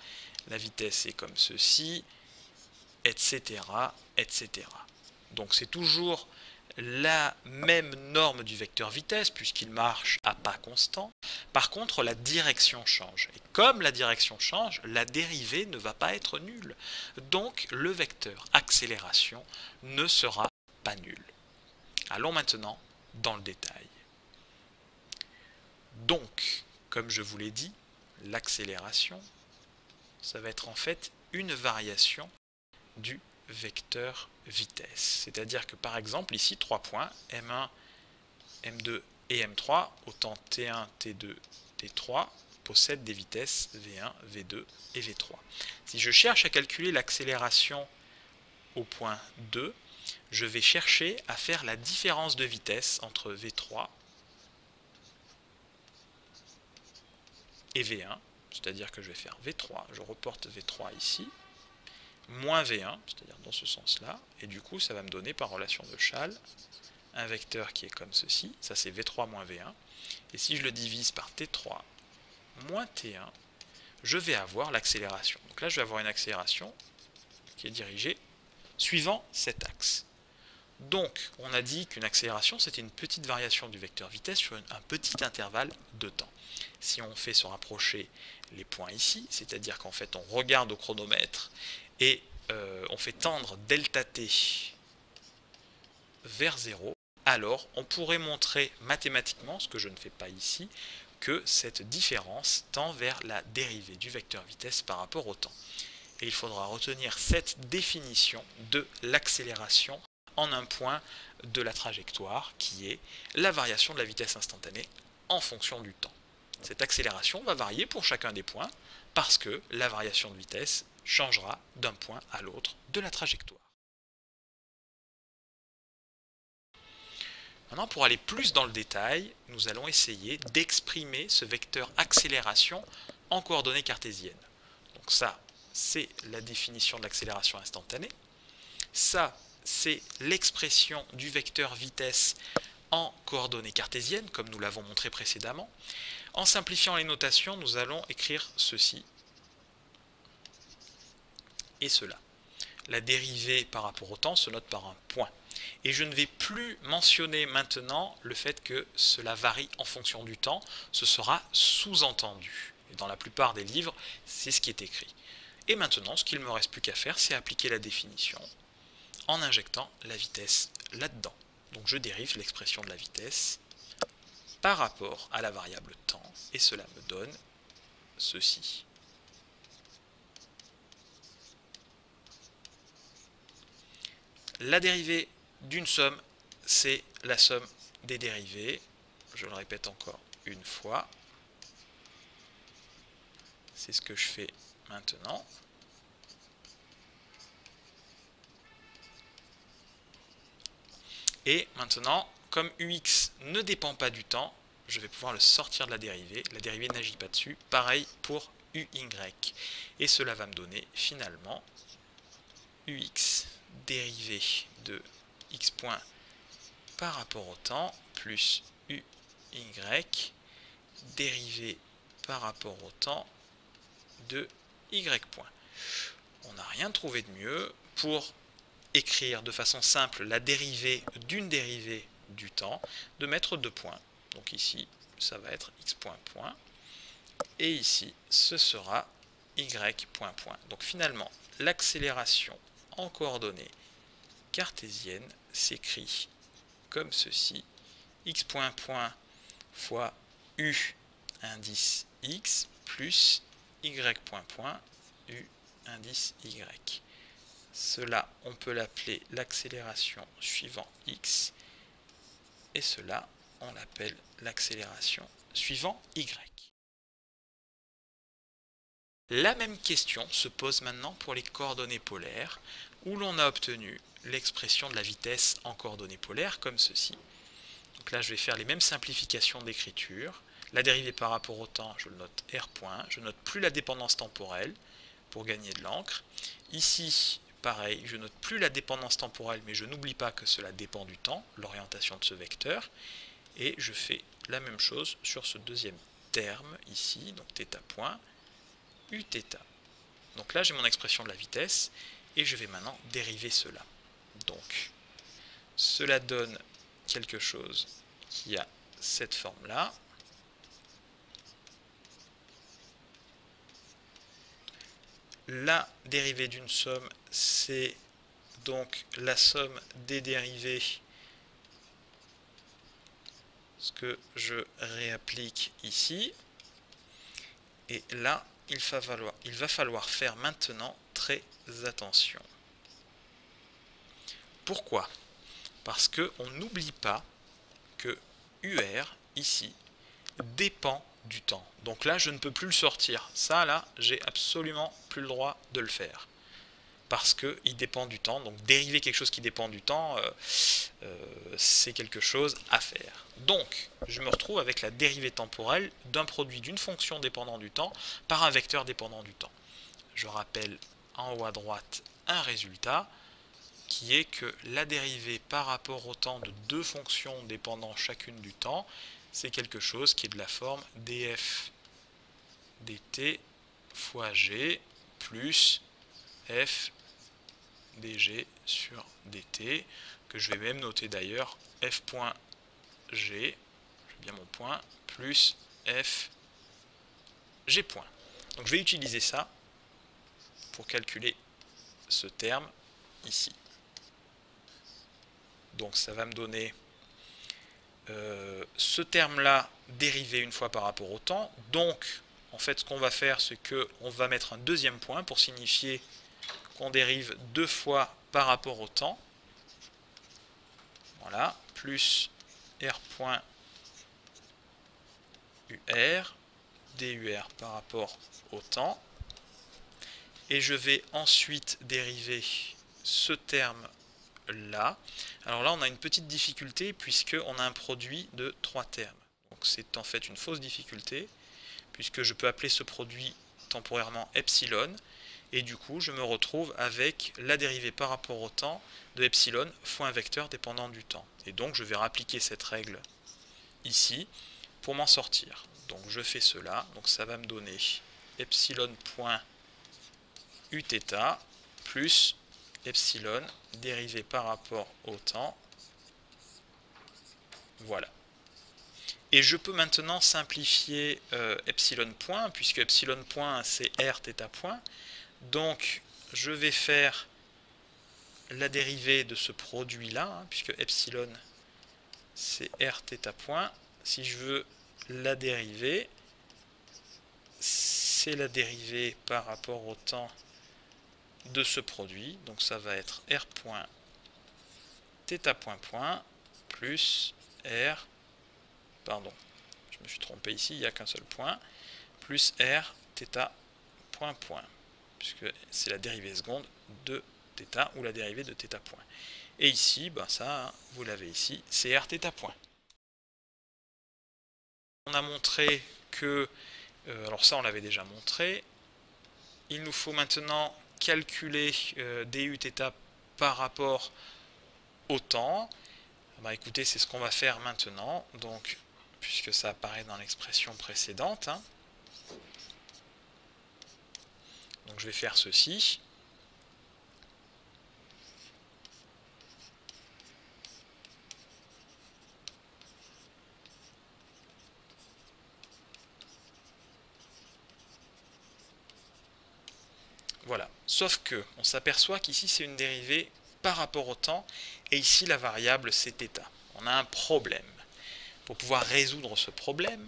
[SPEAKER 3] la vitesse est comme ceci, etc., etc. Donc c'est toujours la même norme du vecteur vitesse puisqu'il marche à pas constant. Par contre, la direction change. Et comme la direction change, la dérivée ne va pas être nulle. Donc le vecteur accélération ne sera pas nul. Allons maintenant dans le détail. Donc, comme je vous l'ai dit, l'accélération, ça va être en fait une variation du vecteur vitesse. C'est-à-dire que par exemple, ici, 3 points, M1, M2 et M3, au temps T1, T2, T3, possèdent des vitesses V1, V2 et V3. Si je cherche à calculer l'accélération au point 2, je vais chercher à faire la différence de vitesse entre V3 et V1, c'est-à-dire que je vais faire V3, je reporte V3 ici, moins V1, c'est-à-dire dans ce sens-là, et du coup ça va me donner par relation de Schall un vecteur qui est comme ceci, ça c'est V3 moins V1, et si je le divise par T3 moins T1, je vais avoir l'accélération. Donc là je vais avoir une accélération qui est dirigée suivant cet axe. Donc on a dit qu'une accélération c'était une petite variation du vecteur vitesse sur un petit intervalle de temps. Si on fait se rapprocher les points ici, c'est-à-dire qu'en fait on regarde au chronomètre et on fait tendre delta t vers 0, alors on pourrait montrer mathématiquement, ce que je ne fais pas ici, que cette différence tend vers la dérivée du vecteur vitesse par rapport au temps. Et il faudra retenir cette définition de l'accélération en un point de la trajectoire qui est la variation de la vitesse instantanée en fonction du temps. Cette accélération va varier pour chacun des points parce que la variation de vitesse changera d'un point à l'autre de la trajectoire. Maintenant, pour aller plus dans le détail, nous allons essayer d'exprimer ce vecteur accélération en coordonnées cartésiennes. Donc ça, c'est la définition de l'accélération instantanée. Ça, c'est l'expression du vecteur vitesse en coordonnées cartésiennes, comme nous l'avons montré précédemment. En simplifiant les notations, nous allons écrire ceci et cela. La dérivée par rapport au temps se note par un point. Et je ne vais plus mentionner maintenant le fait que cela varie en fonction du temps, ce sera sous-entendu. Et dans la plupart des livres, c'est ce qui est écrit. Et maintenant, ce qu'il ne me reste plus qu'à faire, c'est appliquer la définition en injectant la vitesse là-dedans. Donc je dérive l'expression de la vitesse par rapport à la variable temps, et cela me donne ceci. La dérivée d'une somme, c'est la somme des dérivées. Je le répète encore une fois. C'est ce que je fais maintenant. Et maintenant, comme ux ne dépend pas du temps, je vais pouvoir le sortir de la dérivée. La dérivée n'agit pas dessus. Pareil pour uy. Et cela va me donner finalement ux dérivée de x point par rapport au temps plus uy dérivée par rapport au temps de y point. On n'a rien trouvé de mieux pour écrire de façon simple la dérivée d'une dérivée du temps, de mettre deux points. Donc ici, ça va être x point point, et ici, ce sera y point point. Donc finalement, l'accélération en coordonnées cartésiennes s'écrit comme ceci, x point point fois u indice x plus y point point u indice y. Cela, on peut l'appeler l'accélération suivant x, et cela, on l'appelle l'accélération suivant y. La même question se pose maintenant pour les coordonnées polaires, où l'on a obtenu l'expression de la vitesse en coordonnées polaires comme ceci. Donc là, je vais faire les mêmes simplifications d'écriture. La dérivée par rapport au temps, je le note r point. Je note plus la dépendance temporelle pour gagner de l'encre. Ici, pareil, je note plus la dépendance temporelle, mais je n'oublie pas que cela dépend du temps, l'orientation de ce vecteur, et je fais la même chose sur ce deuxième terme ici, donc θ point, uθ. Donc là j'ai mon expression de la vitesse, et je vais maintenant dériver cela. Donc cela donne quelque chose qui a cette forme-là. La dérivée d'une somme, c'est donc la somme des dérivées, ce que je réapplique ici. Et là, il va falloir faire maintenant très attention. Pourquoi? Parce qu'on n'oublie pas que UR, ici, dépend du temps. Donc là, je ne peux plus le sortir. Ça, là, j'ai absolument plus le droit de le faire. Parce qu'il dépend du temps. Donc dériver quelque chose qui dépend du temps, c'est quelque chose à faire. Donc, je me retrouve avec la dérivée temporelle d'un produit d'une fonction dépendant du temps par un vecteur dépendant du temps. Je rappelle en haut à droite un résultat qui est que la dérivée par rapport au temps de deux fonctions dépendant chacune du temps, c'est quelque chose qui est de la forme df dt fois g plus f dg sur dt, que je vais même noter d'ailleurs f.g, j'ai bien mon point, plus f g point. Donc je vais utiliser ça pour calculer ce terme ici. Donc ça va me donner ce terme-là dérivé une fois par rapport au temps. Donc, en fait, ce qu'on va faire, c'est qu'on va mettre un deuxième point pour signifier qu'on dérive deux fois par rapport au temps. Voilà, plus r point ur, dur par rapport au temps. Et je vais ensuite dériver ce terme là. Alors là, on a une petite difficulté puisqu'on a un produit de trois termes. Donc c'est en fait une fausse difficulté puisque je peux appeler ce produit temporairement epsilon et du coup je me retrouve avec la dérivée par rapport au temps de epsilon fois un vecteur dépendant du temps. Et donc je vais rappliquer cette règle ici pour m'en sortir. Donc je fais cela, donc ça va me donner epsilon point uθ plus epsilon dérivé par rapport au temps. Voilà. Et je peux maintenant simplifier epsilon point, puisque epsilon point c'est r θ point. Donc je vais faire la dérivée de ce produit-là, hein, puisque epsilon c'est r θ point. Si je veux la dériver, c'est la dérivée par rapport au temps de ce produit, donc ça va être r point θ point point plus r, pardon, je me suis trompé ici, il n'y a qu'un seul point, plus r θ point point, puisque c'est la dérivée seconde de θ ou la dérivée de θ point. Et ici, ben ça, vous l'avez ici, c'est r θ point. On a montré que, alors ça on l'avait déjà montré, il nous faut maintenant calculer duθ par rapport au temps. Bah, écoutez, c'est ce qu'on va faire maintenant, donc, puisque ça apparaît dans l'expression précédente. Hein. Donc je vais faire ceci. Voilà. Sauf que on s'aperçoit qu'ici c'est une dérivée par rapport au temps, et ici la variable c'est θ. On a un problème. Pour pouvoir résoudre ce problème,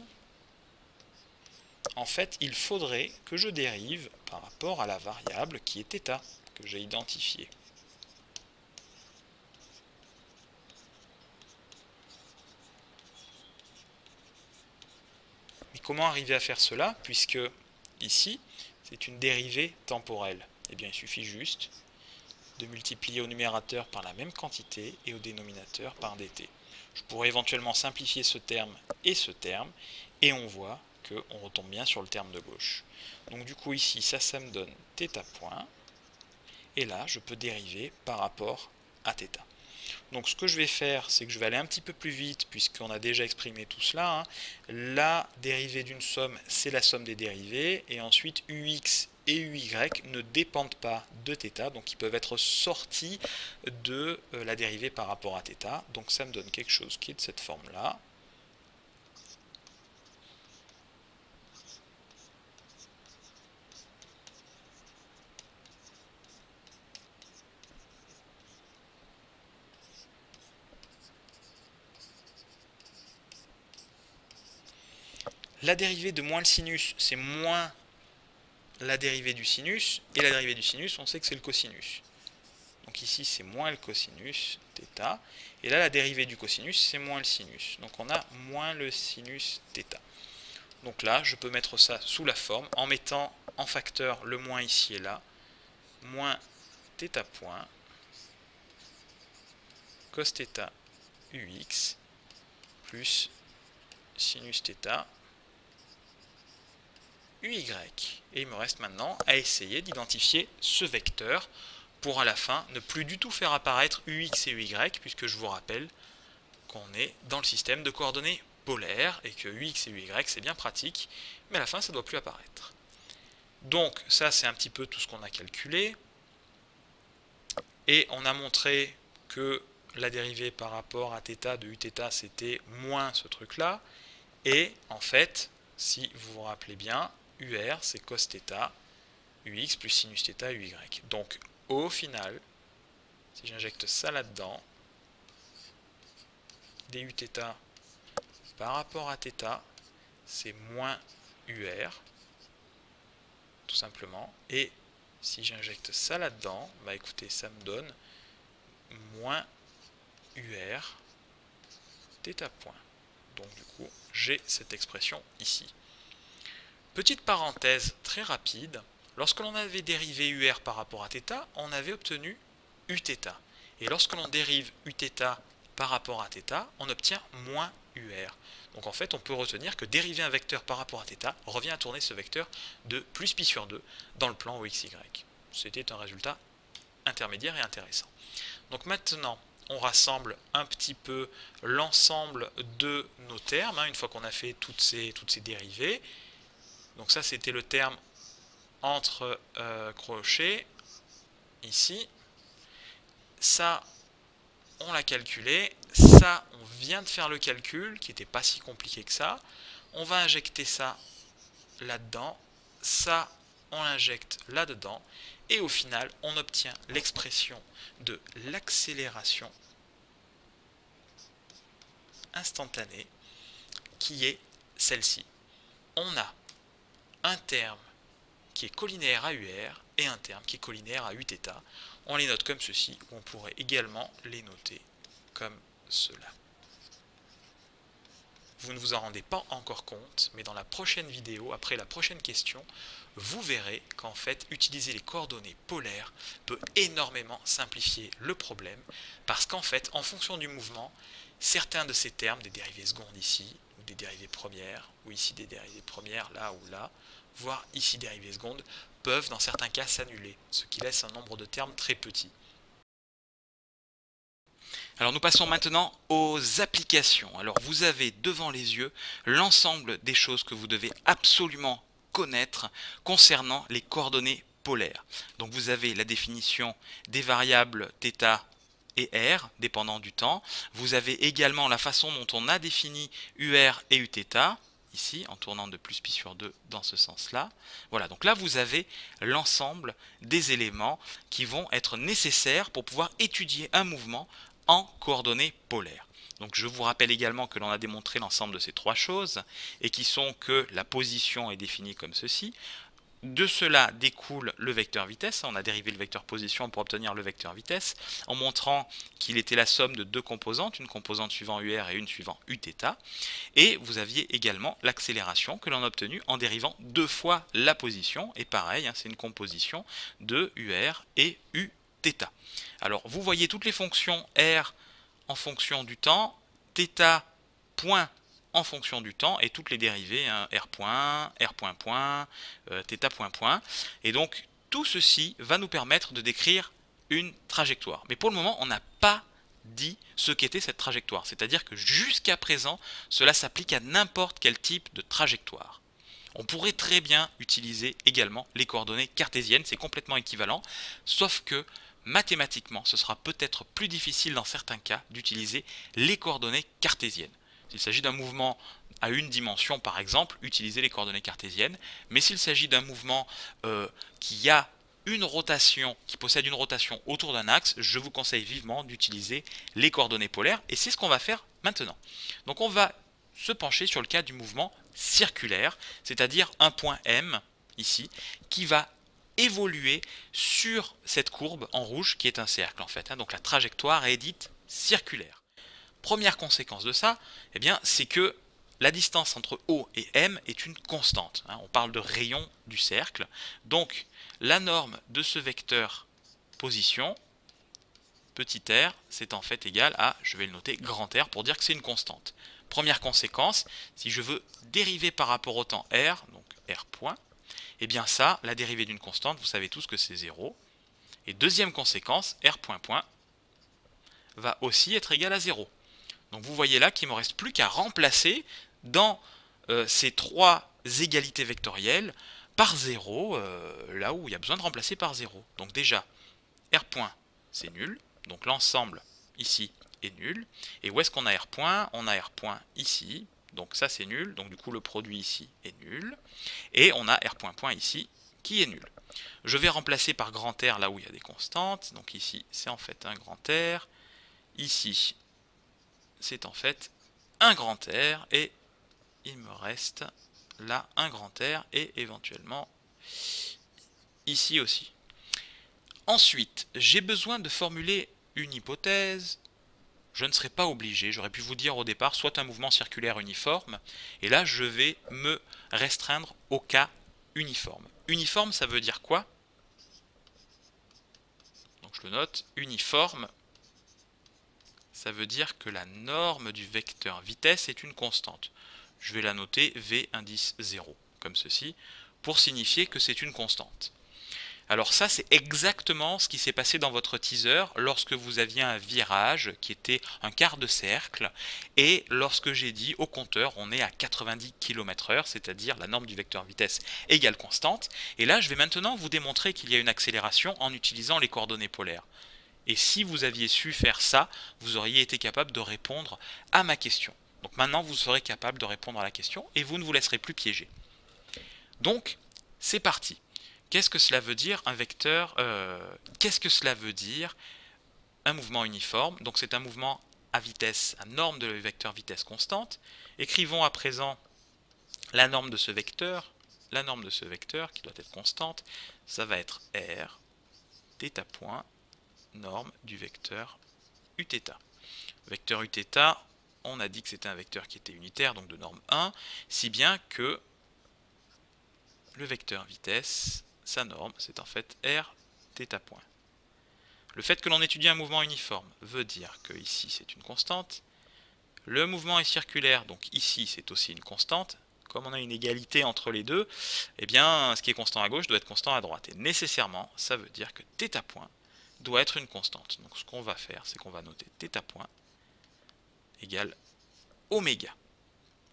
[SPEAKER 3] en fait, il faudrait que je dérive par rapport à la variable qui est θ, que j'ai identifiée. Mais comment arriver à faire cela, puisque ici, c'est une dérivée temporelle? Eh bien, il suffit juste de multiplier au numérateur par la même quantité et au dénominateur par dt. Je pourrais éventuellement simplifier ce terme, et on voit qu'on retombe bien sur le terme de gauche. Donc du coup ici, ça me donne θ point, et là je peux dériver par rapport à θ. Donc ce que je vais faire, c'est que je vais aller un petit peu plus vite puisqu'on a déjà exprimé tout cela, hein. La dérivée d'une somme, c'est la somme des dérivées, et ensuite ux et uy ne dépendent pas de θ, donc ils peuvent être sortis de la dérivée par rapport à θ. Donc ça me donne quelque chose qui est de cette forme-là. La dérivée de moins le sinus, c'est moins la dérivée du sinus, et la dérivée du sinus, on sait que c'est le cosinus. Donc ici, c'est moins le cosinus, θ, et là, la dérivée du cosinus, c'est moins le sinus. Donc on a moins le sinus θ. Donc là, je peux mettre ça sous la forme, en mettant en facteur le moins ici et là, moins θ point, cos θ ux, plus sinus θ, uy. Et il me reste maintenant à essayer d'identifier ce vecteur pour à la fin ne plus du tout faire apparaître ux et uy, puisque je vous rappelle qu'on est dans le système de coordonnées polaires et que ux et uy c'est bien pratique, mais à la fin ça ne doit plus apparaître. Donc ça c'est un petit peu tout ce qu'on a calculé, et on a montré que la dérivée par rapport à θ de uθ c'était moins ce truc là, et en fait si vous vous rappelez bien, UR c'est cos θ, UX plus sinus θ, UY. Donc au final, si j'injecte ça là-dedans, duθ par rapport à θ, c'est moins UR, tout simplement. Et si j'injecte ça là-dedans, bah écoutez, ça me donne moins UR θ point. Donc du coup, j'ai cette expression ici. Petite parenthèse très rapide, lorsque l'on avait dérivé UR par rapport à θ, on avait obtenu Uθ. Et lorsque l'on dérive Uθ par rapport à θ, on obtient moins UR. Donc en fait, on peut retenir que dériver un vecteur par rapport à θ revient à tourner ce vecteur de plus pi sur 2 dans le plan OXY. C'était un résultat intermédiaire et intéressant. Donc maintenant, on rassemble un petit peu l'ensemble de nos termes, hein, une fois qu'on a fait toutes ces dérivées. Donc ça, c'était le terme entre crochets, ici. Ça, on l'a calculé. Ça, on vient de faire le calcul, qui n'était pas si compliqué que ça. On va injecter ça là-dedans. Ça, on l'injecte là-dedans. Et au final, on obtient l'expression de l'accélération instantanée, qui est celle-ci. On a un terme qui est collinaire à UR et un terme qui est collinaire à Uθ. On les note comme ceci, ou on pourrait également les noter comme cela. Vous ne vous en rendez pas encore compte, mais dans la prochaine vidéo, après la prochaine question, vous verrez qu'en fait, utiliser les coordonnées polaires peut énormément simplifier le problème, parce qu'en fait, en fonction du mouvement, certains de ces termes, des dérivées secondes ici, ou des dérivées premières, ou ici des dérivées premières, là ou là, voire ici dérivées secondes, peuvent dans certains cas s'annuler, ce qui laisse un nombre de termes très petit. Alors nous passons maintenant aux applications. Alors vous avez devant les yeux l'ensemble des choses que vous devez absolument connaître concernant les coordonnées polaires. Donc vous avez la définition des variables θ et r, dépendant du temps. Vous avez également la façon dont on a défini UR et Uθ, ici, en tournant de plus pi sur 2 dans ce sens-là. Voilà, donc là vous avez l'ensemble des éléments qui vont être nécessaires pour pouvoir étudier un mouvement en coordonnées polaires. Donc je vous rappelle également que l'on a démontré l'ensemble de ces trois choses, et qui sont que la position est définie comme ceci. De cela découle le vecteur vitesse. On a dérivé le vecteur position pour obtenir le vecteur vitesse, en montrant qu'il était la somme de deux composantes, une composante suivant UR et une suivant Uθ. Et vous aviez également l'accélération que l'on a obtenue en dérivant deux fois la position. Et pareil, hein, c'est une composition de UR et Uθ. Alors vous voyez toutes les fonctions R en fonction du temps, θ point en fonction du temps, et toutes les dérivées, hein, R point, R point point, θ point point. Et donc tout ceci va nous permettre de décrire une trajectoire. Mais pour le moment, on n'a pas dit ce qu'était cette trajectoire. C'est-à-dire que jusqu'à présent, cela s'applique à n'importe quel type de trajectoire. On pourrait très bien utiliser également les coordonnées cartésiennes, c'est complètement équivalent, sauf que mathématiquement, ce sera peut-être plus difficile dans certains cas d'utiliser les coordonnées cartésiennes. S'il s'agit d'un mouvement à une dimension, par exemple, utilisez les coordonnées cartésiennes, mais s'il s'agit d'un mouvement qui a une rotation, qui possède une rotation autour d'un axe, je vous conseille vivement d'utiliser les coordonnées polaires, et c'est ce qu'on va faire maintenant. Donc on va se pencher sur le cas du mouvement circulaire, c'est-à-dire un point M, ici, qui va évoluer sur cette courbe en rouge qui est un cercle en fait. Donc la trajectoire est dite circulaire. Première conséquence de ça, eh bien, c'est que la distance entre O et M est une constante. On parle de rayon du cercle. Donc la norme de ce vecteur position, petit r, c'est en fait égal à, je vais le noter, grand R pour dire que c'est une constante. Première conséquence, si je veux dériver par rapport au temps R, donc R point, et bien ça, la dérivée d'une constante, vous savez tous que c'est 0. Et deuxième conséquence, R point point va aussi être égal à 0. Donc vous voyez là qu'il ne me reste plus qu'à remplacer dans ces trois égalités vectorielles par 0, là où il y a besoin de remplacer par 0. Donc déjà, R point, c'est nul. Donc l'ensemble ici est nul. Et où est-ce qu'on a R point? On a R point ici. Donc ça c'est nul, donc du coup le produit ici est nul. Et on a R point point ici qui est nul. Je vais remplacer par grand R là où il y a des constantes. Donc ici c'est en fait un grand R. Ici c'est en fait un grand R. Et il me reste là un grand R et éventuellement ici aussi. Ensuite, j'ai besoin de formuler une hypothèse. Je ne serais pas obligé, j'aurais pu vous dire au départ, soit un mouvement circulaire uniforme, et là je vais me restreindre au cas uniforme. Uniforme, ça veut dire quoi? Donc je le note, uniforme, ça veut dire que la norme du vecteur vitesse est une constante. Je vais la noter V indice 0, comme ceci, pour signifier que c'est une constante. Alors ça, c'est exactement ce qui s'est passé dans votre teaser lorsque vous aviez un virage qui était un quart de cercle et lorsque j'ai dit au compteur, on est à 90 km/h, c'est-à-dire la norme du vecteur vitesse égale constante. Et là, je vais maintenant vous démontrer qu'il y a une accélération en utilisant les coordonnées polaires. Et si vous aviez su faire ça, vous auriez été capable de répondre à ma question. Donc maintenant, vous serez capable de répondre à la question et vous ne vous laisserez plus piéger. Donc, c'est parti. Qu'est-ce que cela veut dire un vecteur qu'est-ce que cela veut dire un mouvement uniforme? Donc c'est un mouvement à vitesse, à norme de vecteur vitesse constante. Écrivons à présent la norme de ce vecteur. La norme de ce vecteur qui doit être constante, ça va être R, θ point, norme du vecteur Uθ. Vecteur Uθ, on a dit que c'était un vecteur qui était unitaire, donc de norme 1, si bien que le vecteur vitesse, sa norme, c'est en fait R θ point. Le fait que l'on étudie un mouvement uniforme veut dire que ici c'est une constante. Le mouvement est circulaire, donc ici c'est aussi une constante. Comme on a une égalité entre les deux, eh bien ce qui est constant à gauche doit être constant à droite. Et nécessairement, ça veut dire que θ point doit être une constante. Donc ce qu'on va faire, c'est qu'on va noter θ point égale oméga.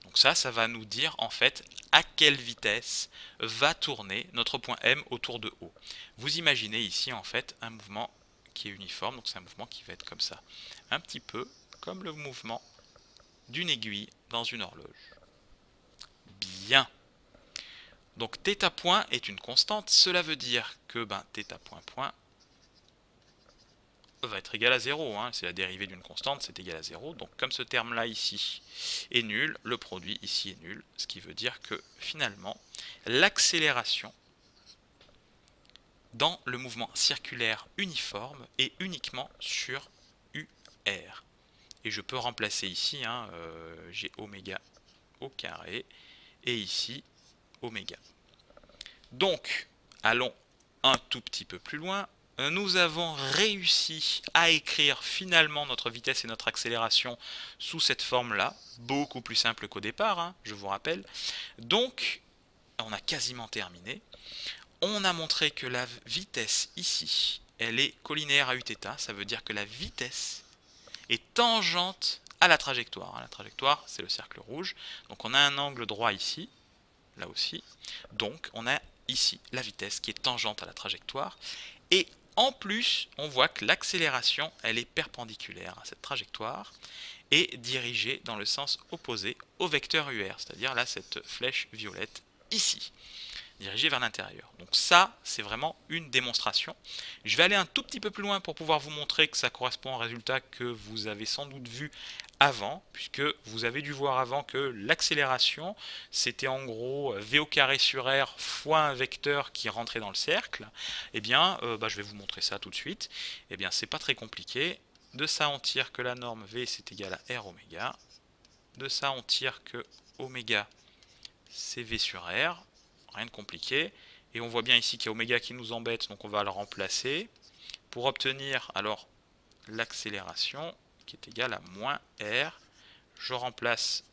[SPEAKER 3] Donc ça va nous dire en fait à quelle vitesse va tourner notre point M autour de O. Vous imaginez ici en fait un mouvement qui est uniforme, donc c'est un mouvement qui va être comme ça. Un petit peu comme le mouvement d'une aiguille dans une horloge. Bien. Donc θ point est une constante, cela veut dire que θ point point va être égal à 0, c'est la dérivée d'une constante, c'est égal à 0, donc comme ce terme-là ici est nul, le produit ici est nul, ce qui veut dire que finalement, l'accélération dans le mouvement circulaire uniforme est uniquement sur UR. Et je peux remplacer ici, j'ai oméga au carré, et ici, oméga. Donc, allons un tout petit peu plus loin. Nous avons réussi à écrire finalement notre vitesse et notre accélération sous cette forme-là, beaucoup plus simple qu'au départ, je vous rappelle. Donc, on a quasiment terminé. on a montré que la vitesse ici, elle est collinéaire à uθ, ça veut dire que la vitesse est tangente à la trajectoire. La trajectoire, c'est le cercle rouge. Donc on a un angle droit ici, là aussi. Donc on a ici la vitesse qui est tangente à la trajectoire. Et en plus, on voit que l'accélération, elle est perpendiculaire à cette trajectoire et dirigée dans le sens opposé au vecteur UR, c'est-à-dire là cette flèche violette ici, dirigée vers l'intérieur. Donc ça, c'est vraiment une démonstration. Je vais aller un tout petit peu plus loin pour pouvoir vous montrer que ça correspond au résultat que vous avez sans doute vu avant, puisque vous avez dû voir avant que l'accélération, c'était en gros v au carré sur r fois un vecteur qui rentrait dans le cercle. Eh bien, je vais vous montrer ça tout de suite. Eh bien, c'est pas très compliqué. De ça, on tire que la norme v, c'est égal à r oméga. De ça, on tire que oméga, c'est v sur r. Rien de compliqué. Et on voit bien ici qu'il y a oméga qui nous embête, donc on va le remplacer pour obtenir alors l'accélération qui est égale à moins r. Je remplace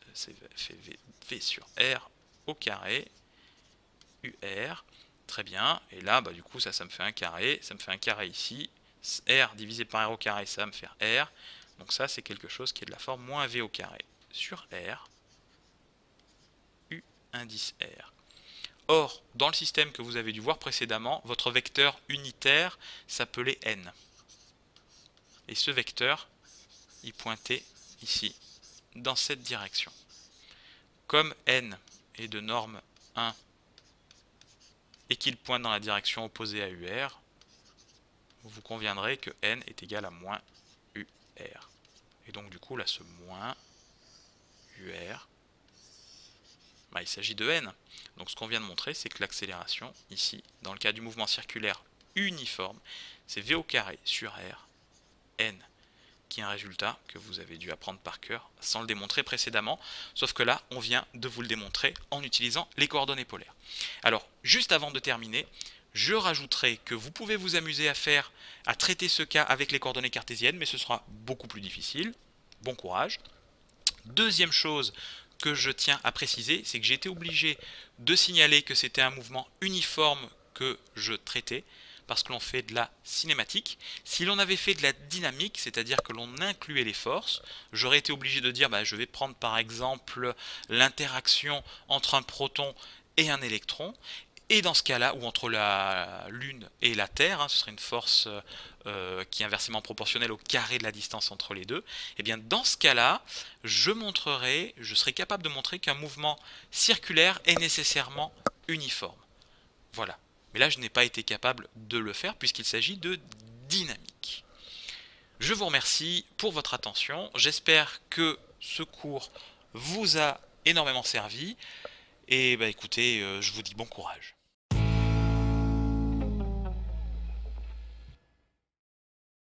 [SPEAKER 3] v sur r au carré UR. Très bien. Et là, du coup, ça me fait un carré. Ça me fait un carré ici. R divisé par r au carré, ça va me faire r. Donc ça, c'est quelque chose qui est de la forme moins v au carré sur r u indice r. Or, dans le système que vous avez dû voir précédemment, votre vecteur unitaire s'appelait n. Et ce vecteur, il pointait ici, dans cette direction. Comme n est de norme 1 et qu'il pointe dans la direction opposée à UR, vous conviendrez que n est égal à moins UR. Et donc du coup, là, ce moins UR, il s'agit de n. Donc ce qu'on vient de montrer, c'est que l'accélération, ici, dans le cas du mouvement circulaire uniforme, c'est v au carré sur r, n, qui est un résultat que vous avez dû apprendre par cœur sans le démontrer précédemment, sauf que là, on vient de vous le démontrer en utilisant les coordonnées polaires. Alors, juste avant de terminer, je rajouterai que vous pouvez vous amuser à traiter ce cas avec les coordonnées cartésiennes, mais ce sera beaucoup plus difficile. Bon courage. Deuxième chose que je tiens à préciser, c'est que j'ai été obligé de signaler que c'était un mouvement uniforme que je traitais, parce que l'on fait de la cinématique. Si l'on avait fait de la dynamique, c'est-à-dire que l'on incluait les forces, j'aurais été obligé de dire, je vais prendre par exemple l'interaction entre un proton et un électron, et dans ce cas-là, ou entre la Lune et la Terre, ce serait une force qui est inversement proportionnelle au carré de la distance entre les deux, et bien dans ce cas-là, je serai capable de montrer qu'un mouvement circulaire est nécessairement uniforme. Voilà. Mais là, je n'ai pas été capable de le faire puisqu'il s'agit de dynamique. Je vous remercie pour votre attention. J'espère que ce cours vous a énormément servi. Et écoutez, je vous dis bon courage.